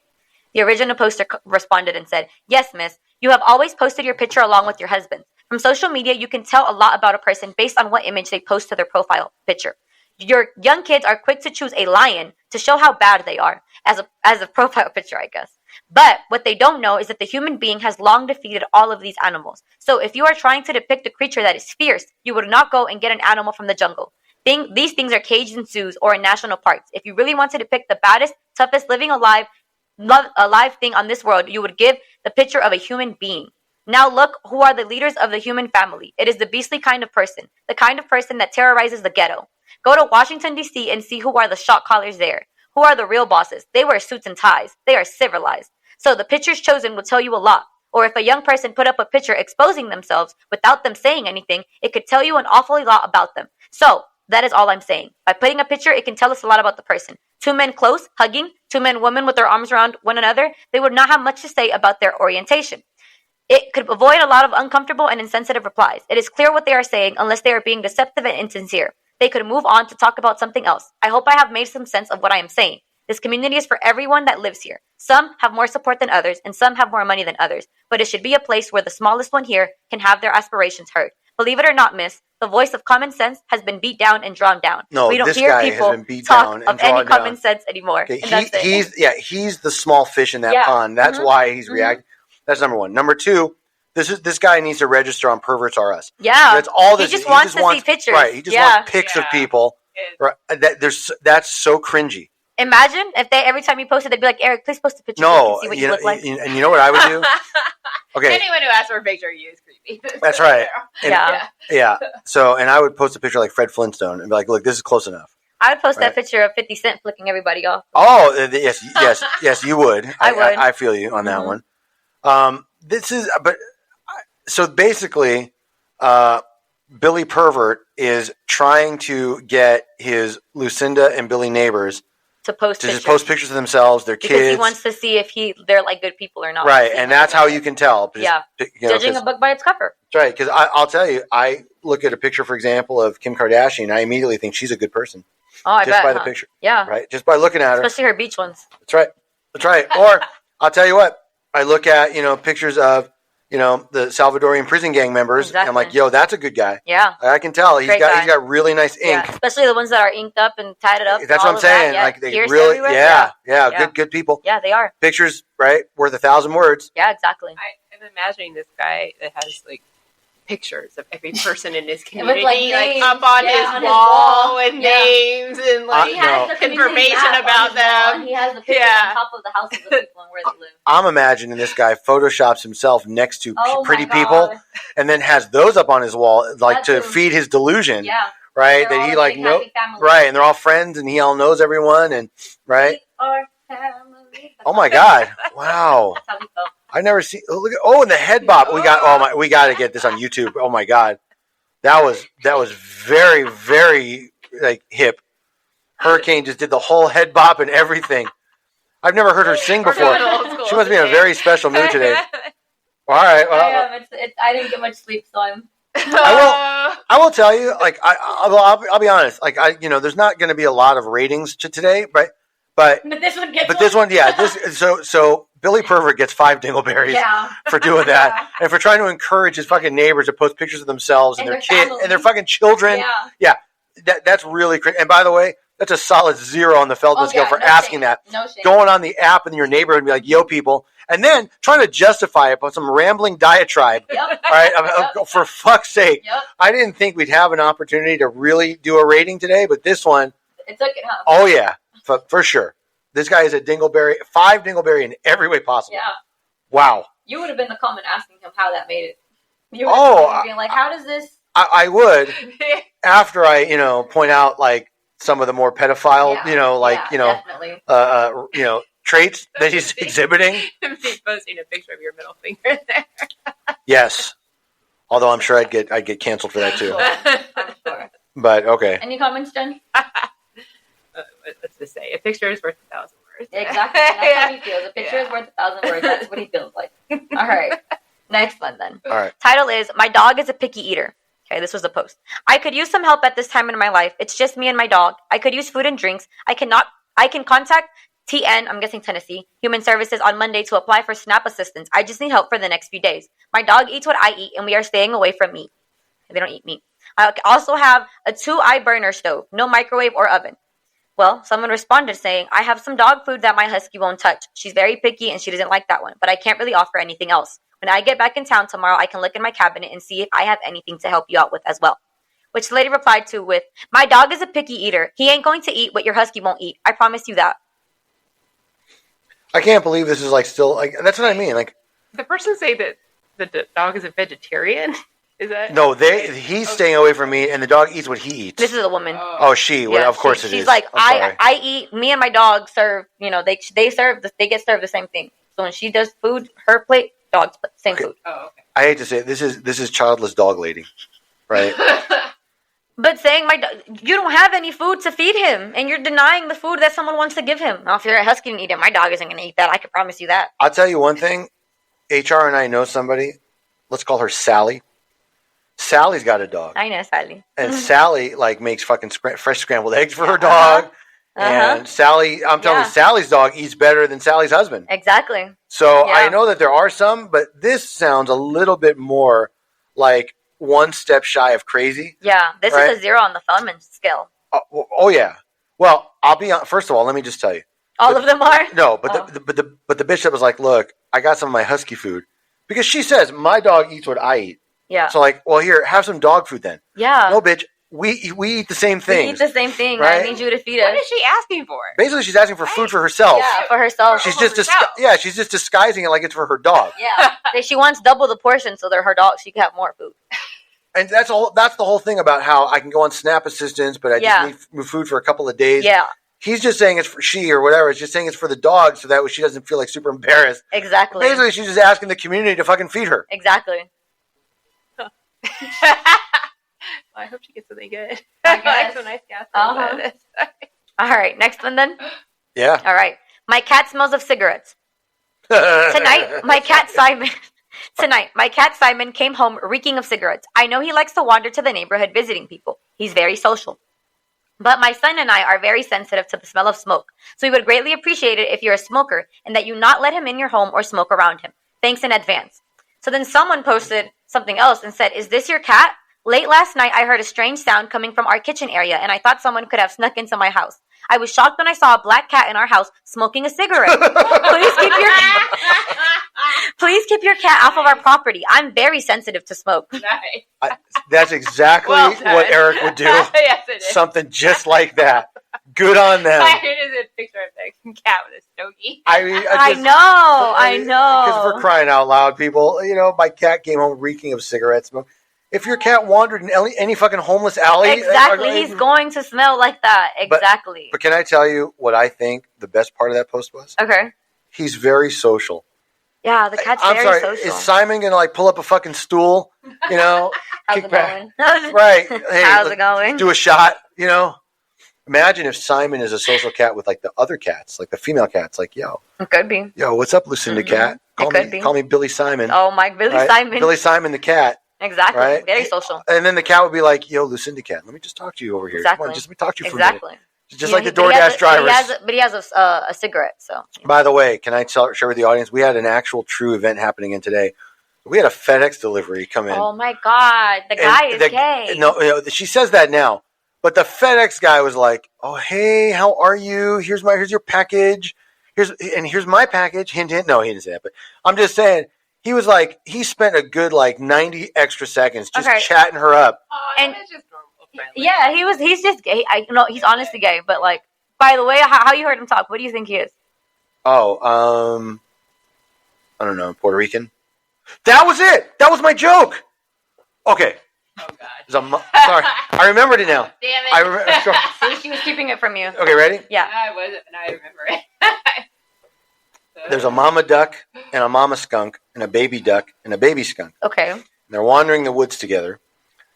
A: The original poster responded and said, yes, miss, you have always posted your picture along with your husband. From social media, you can tell a lot about a person based on what image they post to their profile picture. Your young kids are quick to choose a lion to show how bad they are as a profile picture, I guess. But what they don't know is that the human being has long defeated all of these animals. So if you are trying to depict a creature that is fierce, you would not go and get an animal from the jungle. These things are caged in zoos or in national parks. If you really want to depict the baddest, toughest living alive thing on this world, you would give the picture of a human being. Now look who are the leaders of the human family. It is the beastly kind of person, the kind of person that terrorizes the ghetto. Go to Washington, D.C. and see who are the shot callers there. Who are the real bosses? They wear suits and ties. They are civilized. So the pictures chosen will tell you a lot. Or if a young person put up a picture exposing themselves without them saying anything, it could tell you an awfully lot about them. So that is all I'm saying. By putting a picture, it can tell us a lot about the person. Two men close, hugging, two men, women with their arms around one another, they would not have much to say about their orientation. It could avoid a lot of uncomfortable and insensitive replies. It is clear what they are saying unless they are being deceptive and insincere. They could move on to talk about something else. I hope I have made some sense of what I am saying. This community is for everyone that lives here. Some have more support than others, and some have more money than others. But it should be a place where the smallest one here can have their aspirations heard. Believe it or not, miss, The voice of common sense has been beat down and drawn down.
C: No,
A: we don't
C: this
A: hear
C: guy
A: people
C: has been beat
A: talk
C: down and
A: of any
C: drawn
A: common
C: down.
A: sense anymore.
C: Okay,
A: And that's it.
C: he's the small fish in that
A: Yeah.
C: pond. That's why he's reacting. That's number one. Number two, this guy needs to register on Perverts R Us.
A: Yeah.
C: That's all this.
A: He just wants to see pictures.
C: Right. He just wants pics of people. Right. That's so cringy.
A: Imagine if they every time you posted, they'd be like, Eric, please post a picture so we can see what you look like.
C: And you know what I would do? Okay.
B: Anyone who asks for a picture of you is creepy.
C: That's right.
A: Yeah.
C: So, and I would post a picture like Fred Flintstone and be like, look, this is close enough.
A: I would post that picture of 50 Cent flicking everybody off.
C: Oh, yes, you would.
A: I would.
C: I feel you on that one. So basically, Billy Pervert is trying to get his Lucinda and Billy neighbors
A: to post
C: just post pictures of themselves, their
A: because
C: kids.
A: he wants to see if they're like good people or not.
C: Right, and that's how you can tell.
A: Judging a book by its cover.
C: That's right, because I'll tell you, I look at a picture, for example, of Kim Kardashian, and I immediately think she's a good person.
A: Oh, I bet.
C: Just by the picture.
A: Yeah.
C: Right, just by looking at her.
A: Especially her beach ones.
C: That's right. Or, I'll tell you what, I look at, pictures of, the Salvadorian prison gang members, and I'm like, yo, that's a good guy.
A: Yeah.
C: I can tell. He's got really nice ink.
A: Yeah. Especially the ones that are inked up and tatted up.
C: That's what I'm saying.
A: Yeah.
C: Like, they
A: Pierced
C: really,
A: everywhere.
C: good people.
A: Yeah, they are.
C: Pictures, right, worth 1,000 words.
A: Yeah, exactly.
B: I'm imagining this guy that has, like, pictures of every person in his community,
A: like
B: up on his wall with names and like information about them.
A: He has the pictures on top of the houses of people and where they live.
C: I'm imagining this guy photoshops himself next to pretty people, and then has those up on his wall, like to feed his delusion.
A: Yeah.
C: Right. That he like no. Right, and they're all friends, and he all knows everyone, and right. Oh my God! Wow.
A: That's how we felt.
C: I never see. And the head bop. We got to get this on YouTube. Oh my God, that was very, very like hip. Hurricane just did the whole head bop and everything. I've never heard her sing before. She must be in a very special mood today. All right. Well,
A: I didn't get much sleep, so I'm.
C: I will tell you. Like I'll be honest. Like there's not going to be a lot of ratings to today, right? But
A: this one gets.
C: But this one, yeah. So Billy Pervert gets 5 dingleberries for doing that, and for trying to encourage his fucking neighbors to post pictures of themselves and their kids and their fucking children. Yeah. That's really crazy. And by the way, that's a solid 0 on the Feldman scale for asking that.
A: No shame.
C: Going on the app in your neighborhood and be like, "Yo, people," and then trying to justify it by some rambling diatribe.
A: Yep.
C: All right, for fuck's sake.
A: Yep.
C: I didn't think we'd have an opportunity to really do a rating today, but this one.
A: It took it, huh?
C: Oh yeah. For sure. This guy is a dingleberry, 5 dingleberry in every way possible.
A: Yeah.
C: Wow.
A: You would have been the comment asking him how that made it. You would have been like, how does this?
C: I would, after I, point out like some of the more pedophile,
A: definitely.
C: traits that he's exhibiting.
B: He's posting a picture of your middle finger there.
C: Yes. Although I'm sure I'd get canceled for that too.
A: I'm sure.
C: But okay.
A: Any comments, Jen?
B: What's to say? A picture is worth 1,000 words.
A: Exactly. That's how he feels. A picture is worth 1,000 words. That's what he feels like. All right. Next one then.
C: All right.
A: Title is My Dog is a Picky Eater. Okay, this was a post. I could use some help at this time in my life. It's just me and my dog. I could use food and drinks. I can contact TN, I'm guessing Tennessee, Human Services on Monday to apply for SNAP assistance. I just need help for the next few days. My dog eats what I eat, and we are staying away from meat. They don't eat meat. I also have a 2-eye burner stove, no microwave or oven. Well, someone responded saying, I have some dog food that my husky won't touch. She's very picky and she doesn't like that one, but I can't really offer anything else. When I get back in town tomorrow, I can look in my cabinet and see if I have anything to help you out with as well. Which the lady replied to with, my dog is a picky eater. He ain't going to eat what your husky won't eat. I promise you that.
C: I can't believe this is like still like, that's what I mean. Like,
B: the person say that the dog is a vegetarian? Is that?
C: No, he's staying away from meat, and the dog eats what he eats.
A: This is a woman.
C: Oh, she. Well,
A: Yeah,
C: of course
A: she's
C: it is.
A: like,
C: I'm sorry.
A: I eat, me and my dog serve, they get served the same thing. So when she does food, her plate, dog's plate, same food.
B: Oh, okay.
C: I hate to say it, this is childless dog lady, right?
A: But saying you don't have any food to feed him, and you're denying the food that someone wants to give him. Now, if you're a husky and eat it, my dog isn't going to eat that. I can promise you that.
C: I'll tell you one thing. HR and I know somebody. Let's call her Sally. Sally's got a dog.
A: I know, Sally.
C: And Sally makes fucking fresh scrambled eggs for her dog. And Sally, I'm telling you, Sally's dog eats better than Sally's husband.
A: Exactly.
C: So I know that there are some, but this sounds a little bit more like one step shy of crazy.
A: Yeah, this
C: right?
A: is a 0 on the Feldman scale.
C: Oh yeah. Well, I'll be on. First of all, let me just tell you.
A: All of them are?
C: No, but the bishop was like, look, I got some of my husky food because she says my dog eats what I eat.
A: Yeah.
C: So like, well, here, have some dog food then.
A: Yeah.
C: No, bitch, we eat the same thing.
A: We eat the same thing.
C: Right?
A: I need you to feed us.
B: What is she asking for?
C: Basically, she's asking for food for herself.
A: Yeah, for herself.
C: She's just she's just disguising it like it's for her dog.
A: Yeah. She wants double the portion so that her dog she can have more food.
C: And that's the whole thing about how I can go on Snap Assistance, but I just need food for a couple of days.
A: Yeah.
C: He's just saying it's for she or whatever. It's just saying it's for the dog so that way she doesn't feel like super embarrassed.
A: Exactly.
C: Basically, she's just asking the community to fucking feed her.
A: Exactly.
B: Well, I hope she gets something good.
A: I guess.
B: So nice gas.
A: Uh-huh. All right, next one then.
C: Yeah.
A: All right. My cat smells of cigarettes. Tonight, my cat Simon came home reeking of cigarettes. I know he likes to wander to the neighborhood visiting people. He's very social. But my son and I are very sensitive to the smell of smoke, so we would greatly appreciate it if you're a smoker and that you not let him in your home or smoke around him. Thanks in advance. So then someone posted something else and said, is this your cat? Late last night, I heard a strange sound coming from our kitchen area, and I thought someone could have snuck into my house. I was shocked when I saw a black cat in our house smoking a cigarette. Please keep your cat off of our property. I'm very sensitive to smoke.
B: Nice.
C: That's exactly what Eric would do.
B: Yes, it is.
C: Something just like that. Good on them.
B: It is a picture of the cat with a stogie.
C: I mean,
A: I know.
C: Because we're crying out loud, people. You know, my cat came home reeking of cigarette smoke. If your cat wandered in any fucking homeless alley,
A: exactly, he's going to smell like that. Exactly.
C: But can I tell you what I think the best part of that post was?
A: Okay.
C: He's very social.
A: Yeah, the cat's
C: I'm
A: very
C: sorry,
A: social.
C: Is Simon gonna like pull up a fucking stool? You know,
A: How's it going?
C: Right. Hey,
A: How's it going?
C: Do a shot. You know. Imagine if Simon is a social cat with like the other cats, like the female cats. Like, yo,
A: it could be.
C: Yo, what's up, Lucinda cat? Call me Billy Simon.
A: Oh, my Billy Simon.
C: Billy Simon the cat.
A: Exactly.
C: Right?
A: Very social.
C: And then the cat would be like, yo, Lucinda cat, let me just talk to you over here.
A: Exactly.
C: Come on, just let me talk to you for a
A: exactly.
C: minute. Just like the DoorDash drivers.
A: But he has a cigarette, so.
C: By the way, can I share with the audience, we had an actual true event happening in today. We had a FedEx delivery come in.
A: Oh, my God. The guy is gay.
C: No, she says that now. But the FedEx guy was like, oh, hey, how are you? Here's your package. Here's my package. Hint, hint. No, he didn't say that. But I'm just saying, he was like, he spent a good 90 extra seconds just chatting her up.
B: Oh, and it's just normal friendly.
A: Yeah, he's just gay. He's honestly gay. But by the way, how you heard him talk? What do you think he is?
C: Oh, I don't know, Puerto Rican. That was it. That was my joke. Okay.
B: Oh, God.
C: Sorry. I remembered it now.
B: Damn it.
A: See, she was keeping it from you.
C: Okay, ready?
A: Yeah.
B: I wasn't, and I remember it.
C: There's a mama duck and a mama skunk and a baby duck and a baby skunk.
A: Okay.
C: And they're wandering the woods together,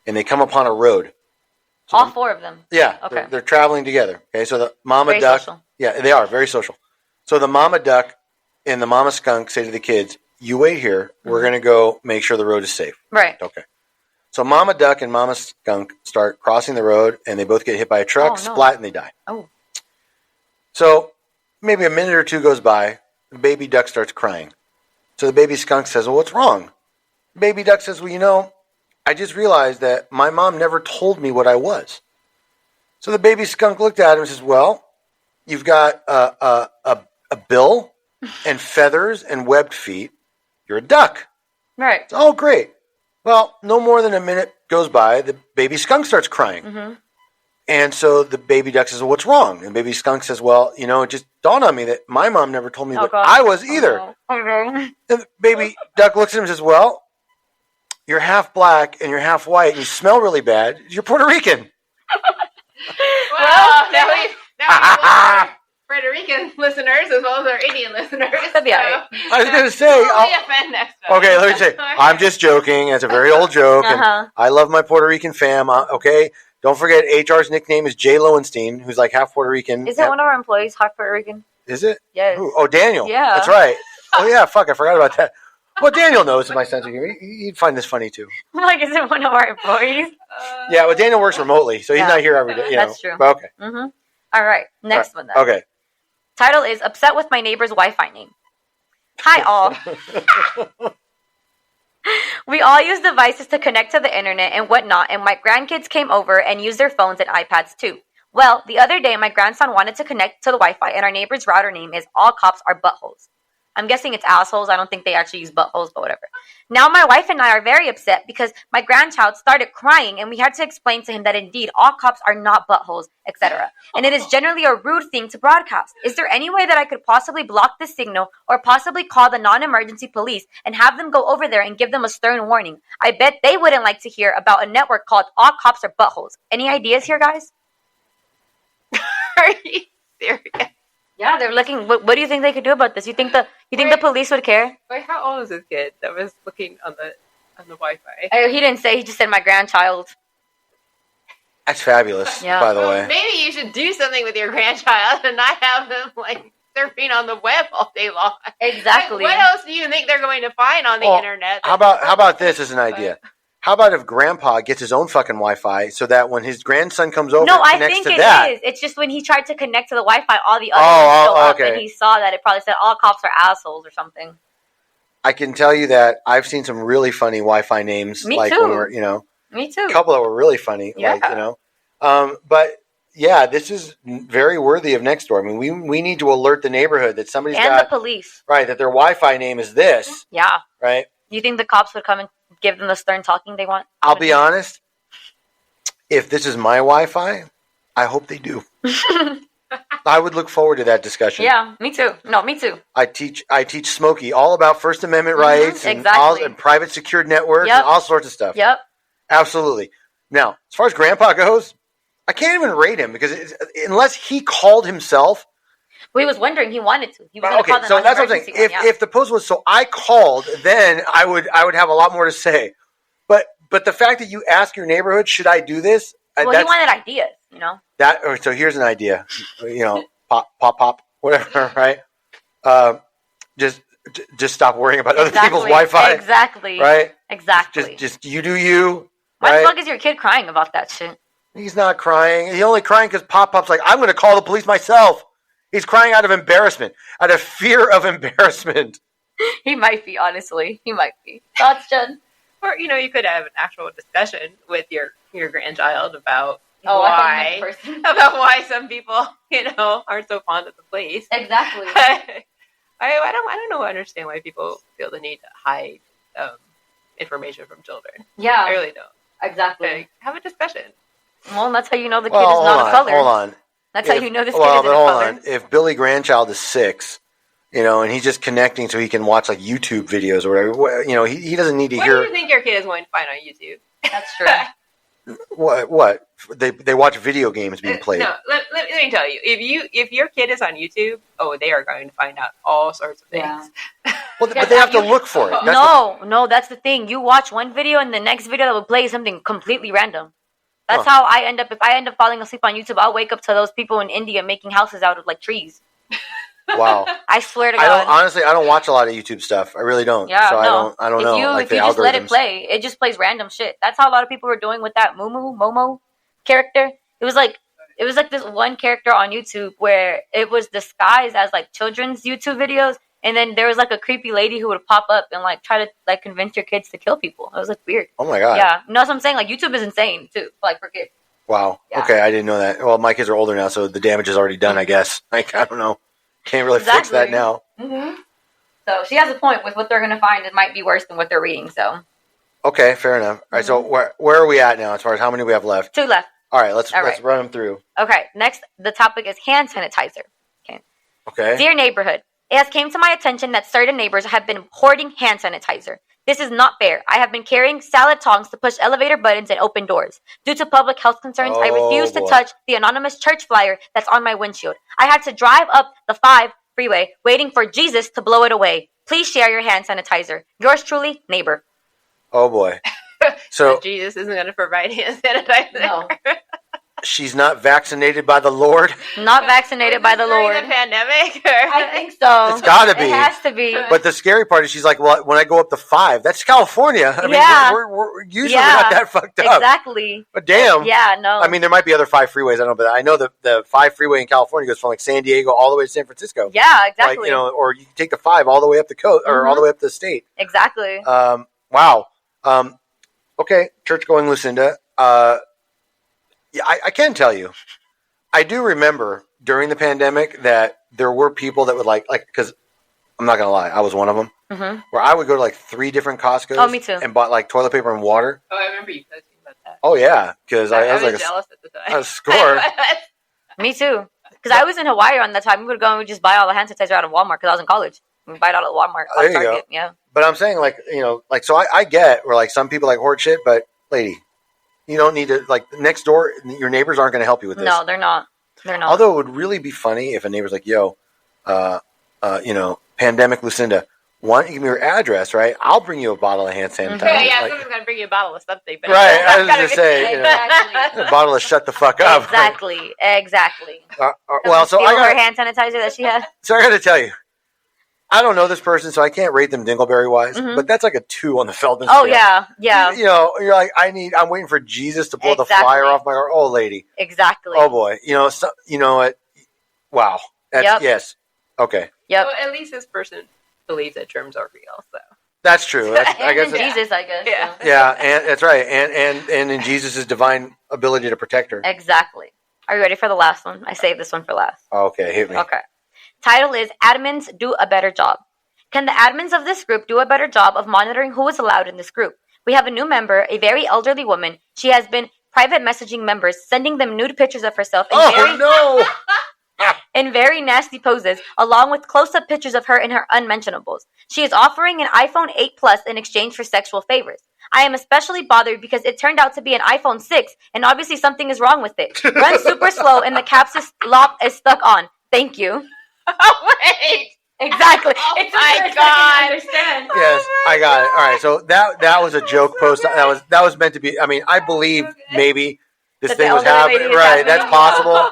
C: and they come upon a road. So
A: all four of them?
C: Yeah.
A: Okay.
C: They're traveling together. Okay, so the mama
A: very
C: duck.
A: Social.
C: Yeah, they are very social. So the mama duck and the mama skunk say to the kids, you wait here. Mm-hmm. We're going to go make sure the road is safe.
A: Right.
C: Okay. So Mama Duck and Mama Skunk start crossing the road, and they both get hit by a truck, splat, and they die. Oh. So maybe a minute or two goes by. The baby duck starts crying. So the baby skunk says, well, what's wrong? The baby duck says, well, I just realized that my mom never told me what I was. So the baby skunk looked at him and says, well, you've got a bill and feathers and webbed feet. You're a duck.
A: Right.
C: Oh, great. Well, no more than a minute goes by, the baby skunk starts crying. Mm-hmm. And so the baby duck says, well, what's wrong? And the baby skunk says, well, it just dawned on me that my mom never told me what I was either.
A: Oh, no.
C: And the baby duck looks at him and says, well, you're half black and you're half white and you smell really bad. You're Puerto Rican.
B: Well, now we Puerto Rican listeners as well as our Indian listeners.
A: That'd be all right.
C: I was going to say.
B: Offend next time.
C: Okay, let me say. I'm just joking. It's a very old joke. And I love my Puerto Rican fam. Okay, don't forget HR's nickname is Jay Lowenstein, who's like half Puerto Rican.
A: Is it one of our employees half Puerto Rican?
C: Is it?
A: Yes.
C: Who? Oh, Daniel.
A: Yeah.
C: That's right. Oh, yeah. Fuck, I forgot about that. Well, Daniel knows my sense of humor. He'd find this funny, too.
A: Is it one of our employees?
C: Yeah, well, Daniel works remotely, so he's not here every day.
A: That's true.
C: But okay.
A: Mm-hmm. All right. Next one, then.
C: Okay.
A: Title is Upset with My Neighbor's Wi-Fi Name. Hi, all. We all use devices to connect to the internet and whatnot, and my grandkids came over and used their phones and iPads too. Well, the other day, my grandson wanted to connect to the Wi-Fi, and our neighbor's router name is all cops are buttholes. I'm guessing it's assholes. I don't think they actually use buttholes, but whatever. Now my wife and I are very upset because my grandchild started crying, and we had to explain to him that indeed all cops are not buttholes, etc. And it is generally a rude thing to broadcast. Is there any way that I could possibly block this signal or possibly call the non-emergency police and have them go over there and give them a stern warning? I bet they wouldn't like to hear about a network called All Cops Are Buttholes. Any ideas here, guys?
B: Are you serious?
A: Yeah, they're looking. What do you think they could do about this? You think the police would care?
B: Wait, how old is this kid that was looking on the Wi-Fi?
A: He didn't say. He just said my grandchild.
C: That's fabulous, by the way.
B: Maybe you should do something with your grandchild and not have them like surfing on the web all day long.
A: Exactly.
B: Like, what else do you think they're going to find on the internet?
C: How about this as an idea? How about if Grandpa gets his own fucking Wi-Fi so that when his grandson comes over,
A: no,
C: it
A: I
C: connects
A: think
C: to
A: it
C: that?
A: is. It's just when he tried to connect to the Wi-Fi, all the other ones go up, and he saw that it probably said all cops are assholes or something.
C: I can tell you that I've seen some really funny Wi-Fi names.
A: Me
C: like
A: too.
C: When we're,
A: Me too.
C: A couple that were really funny.
A: Yeah.
C: But yeah, this is very worthy of Nextdoor. I mean, we need to alert the neighborhood that somebody's
A: and
C: got
A: the police.
C: Right, that their Wi-Fi name is this.
A: Yeah.
C: Right.
A: You think the cops would come and give them the stern talking they want?
C: I'll be honest. If this is my Wi-Fi, I hope they do. I would look forward to that discussion.
A: Yeah, me too. No, me too.
C: I teach Smokey all about First Amendment rights and, and private secured networks and all sorts of stuff.
A: Yep.
C: Absolutely. Now, as far as Grandpa goes, I can't even rate him because unless he called himself.
A: Well, he was wondering. He wanted to. He was going to call them.
C: So that's what I'm saying. If the post was so I called, then I would have a lot more to say. But the fact that you ask your neighborhood, should I do this?
A: Well, he wanted ideas,
C: So here's an idea, pop, whatever, right? Just stop worrying about other people's Wi-Fi.
A: Exactly.
C: Right.
A: Exactly.
C: Just you do you.
A: Why the fuck is your kid crying about that shit?
C: He's not crying. He's only crying because Pop's like, I'm going to call the police myself. He's crying out of embarrassment, out of fear of embarrassment.
A: He might be, honestly. He might be. Thoughts, Jen?
B: Or, you could have an actual discussion with your grandchild about why some people, aren't so fond of the police.
A: Exactly.
B: I don't understand why people feel the need to hide information from children.
A: Yeah.
B: I really don't.
A: Exactly.
B: Like, have a discussion.
A: Well, that's how you know the kid is not a color.
C: Hold on.
A: That's how you know this kid isn't a color.
C: If Billy Grandchild is 6, and he's just connecting so he can watch like YouTube videos or whatever, he doesn't need to hear.
B: What do you think your kid is going to find on YouTube?
A: That's true.
C: What? They watch video games being played.
B: No, let me tell you. If your kid is on YouTube, they are going to find out all sorts of things.
A: Yeah.
C: Well, but they have to look for it.
A: No, that's the thing. You watch one video and the next video that will play is something completely random. That's how I end up. If I end up falling asleep on YouTube, I'll wake up to those people in India making houses out of like trees.
C: Wow.
A: I swear to God.
C: I don't watch a lot of YouTube stuff. I really don't.
A: Yeah,
C: so
A: no.
C: I don't know.
A: If you just let it play, it just plays random shit. That's how a lot of people were doing with that Momo character. It was like this one character on YouTube where it was disguised as like children's YouTube videos, and then there was like a creepy lady who would pop up and like try to like convince your kids to kill people. It was like weird.
C: Oh my God.
A: Yeah. No, that's what I'm saying. Like YouTube is insane too, like for kids.
C: Wow.
A: Yeah.
C: Okay, I didn't know that. Well, my kids are older now, so the damage is already done, I guess. Like, I don't know. Can't really fix that now.
A: Mm-hmm. So she has a point with what they're going to find. It might be worse than what they're reading. So. Okay,
C: fair enough. All right, so where are we at now as far as how many we have left?
A: 2 left.
C: All right, let's run them through.
A: Okay, next, the topic is hand sanitizer.
C: Okay.
A: Dear neighborhood, it has came to my attention that certain neighbors have been hoarding hand sanitizer. This is not fair. I have been carrying salad tongs to push elevator buttons and open doors. Due to public health concerns, I refuse to touch the anonymous church flyer that's on my windshield. I had to drive up the 5 freeway waiting for Jesus to blow it away. Please share your hand sanitizer. Yours truly, neighbor.
C: Oh boy. So
B: Jesus isn't going to provide hand sanitizer.
A: No.
C: She's not vaccinated by the Lord?
A: Not vaccinated by the Lord.
B: During the pandemic?
A: I think so.
C: It's got to be.
A: It has to be.
C: But the scary part is she's like, well, when I go up to 5, that's California. I mean, we're usually not that fucked up.
A: Exactly.
C: But damn.
A: Yeah, no.
C: I mean, there might be other 5 freeways. I don't know, but I know the 5 freeway in California goes from like San Diego all the way to San Francisco.
A: Yeah, exactly.
C: Like, or you can take the 5 all the way up the coast or all the way up the state.
A: Exactly.
C: Wow. Okay, church-going Lucinda. Yeah, I can tell you. I do remember during the pandemic that there were people that would like because I'm not gonna lie, I was one of them.
A: Mm-hmm.
C: Where I would go to like 3 different Costco's.
A: Oh, me too.
C: And bought like toilet paper and water.
B: Oh, I remember you posting about that.
C: Oh yeah, because I was like
B: jealous at the time.
C: I was score.
A: Me too. Because I was in Hawaii on that time. We would go and we'd just buy all the hand sanitizer out of Walmart because I was in college. We buy it out of Walmart.
C: There you
A: Target.
C: go.
A: Yeah.
C: But I'm saying so I get where like some people like hoard shit, but lady, you don't need to like next door. Your neighbors aren't going to help you with this.
A: No, they're not. They're not.
C: Although it would really be funny if a neighbor's like, "Yo, pandemic Lucinda, why don't you give me your address, right? I'll bring you a bottle of hand sanitizer."
B: Yeah,
C: like,
B: someone's gonna bring you a bottle of something. But
C: right, I was going to say,
A: Exactly.
C: a bottle of shut the fuck up.
A: Exactly.
C: Well, so I
A: her
C: got
A: hand sanitizer that she had.
C: So I got to tell you, I don't know this person, so I can't rate them dingleberry wise.
A: Mm-hmm.
C: But that's like a 2 on the Feldman
A: Oh
C: scale.
A: yeah.
C: You're like, I'm waiting for Jesus to pull the flyer off my car. Oh, lady.
A: Exactly.
C: Oh boy. You know what? Wow.
A: Yep.
C: Yes. Okay.
A: Yep.
B: Well, at least this person believes that germs are real. So
C: That's true. I guess.
A: Jesus, I guess.
B: Yeah.
A: So.
C: Yeah, and that's right. And in Jesus' divine ability to protect her.
A: Exactly. Are you ready for the last one? I saved this one for last.
C: Okay, hit me.
A: Okay. Title is Admins Do a Better Job. Can the admins of this group do a better job of monitoring who is allowed in this group? We have a new member, a very elderly woman. She has been private messaging members, sending them nude pictures of herself in very nasty poses, along with close-up pictures of her in her unmentionables. She is offering an iPhone 8 Plus in exchange for sexual favors. I am especially bothered because it turned out to be an iPhone 6, and obviously something is wrong with it. Runs super slow, and the caps lock is stuck on. Thank you.
B: oh wait.
A: Exactly.
B: Oh
A: it's
B: my God.
A: Understand.
C: Yes, I got it. All right, so that was a joke post. That was meant to be. I mean, I believe maybe this thing was happening. Right, that's possible.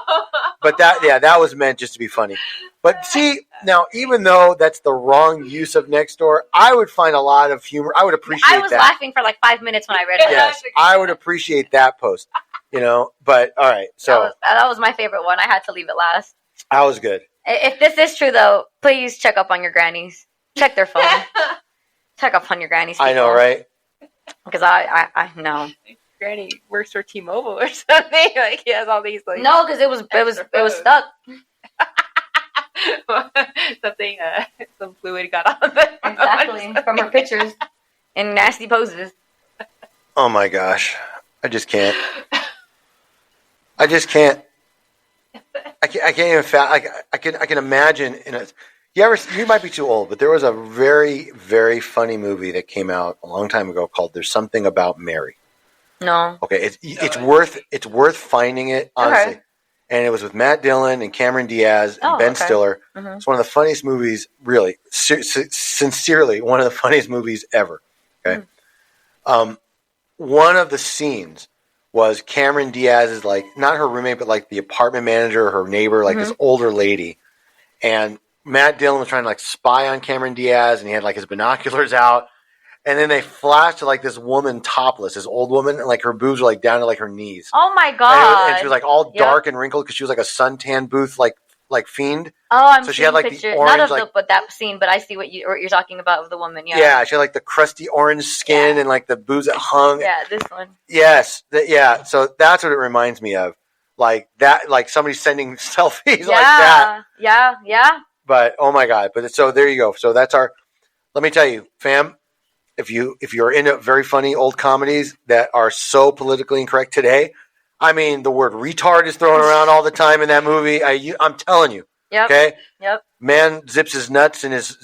C: But that was meant just to be funny. But see, now even though that's the wrong use of Nextdoor, I would find a lot of humor. I would appreciate that.
A: I was laughing for like 5 minutes when I read it.
C: Yes, I would appreciate that post. But all right, so
A: that was my favorite one. I had to leave it last.
C: that was good.
A: If this is true, though, please check up on your grannies. Check their phone. Check up on your grannies.
C: I know, right?
A: Because I know.
B: Granny works for T-Mobile or something. Like he has all these like.
A: No, because it was stuck.
B: Something. Some fluid got on the phone.
A: Exactly from her pictures in nasty poses.
C: Oh my gosh, I just can't. I can't even. I can imagine. You might be too old, but there was a very, very funny movie that came out a long time ago called "There's Something About Mary."
A: No.
C: Okay, it's worth finding it honestly. Okay. And it was with Matt Dillon and Cameron Diaz and Ben Stiller. Mm-hmm. It's one of the funniest movies, really, sincerely, one of the funniest movies ever. Okay, one of the scenes was Cameron Diaz's, like, not her roommate, but like the apartment manager, her neighbor, like this older lady. And Matt Dillon was trying to like spy on Cameron Diaz, and he had like his binoculars out. And then they flashed to like this woman topless, this old woman, and like her boobs were like down to like her knees.
A: Oh my God.
C: And she was like all dark and wrinkled because she was like a suntan booth like fiend.
A: Oh, I'm
C: so she had like
A: picture.
C: the orange,
A: not of that scene, but I see what you're talking about of the woman. Yeah.
C: Yeah, she had like the crusty orange skin and like the boobs that hung.
A: Yeah, this one.
C: Yes, so that's what it reminds me of, like that, like somebody sending selfies like that.
A: Yeah.
C: But oh my God! But so there you go. So that's our. Let me tell you, fam. If you're into very funny old comedies that are so politically incorrect today, I mean, the word retard is thrown around all the time in that movie. I'm telling you.
A: Yep.
C: Okay.
A: Yep.
C: Man zips his nuts in his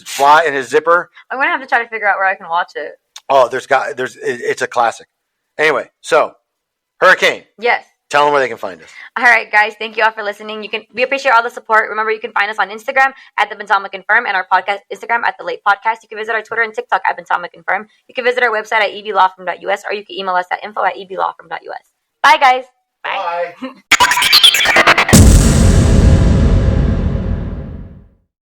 C: zipper.
A: I'm gonna have to try to figure out where I can watch it.
C: Oh, it's a classic. Anyway, so Hurricane.
A: Yes.
C: Tell them where they can find us.
A: All right, guys. Thank you all for listening. We appreciate all the support. Remember, you can find us on Instagram at The Bentama Confirm and our podcast Instagram at The Late Podcast. You can visit our Twitter and TikTok at Bentama Confirm. You can visit our website at eblawfirm.us, or you can email us at info@eblawfirm.us. Bye, guys.
C: Bye.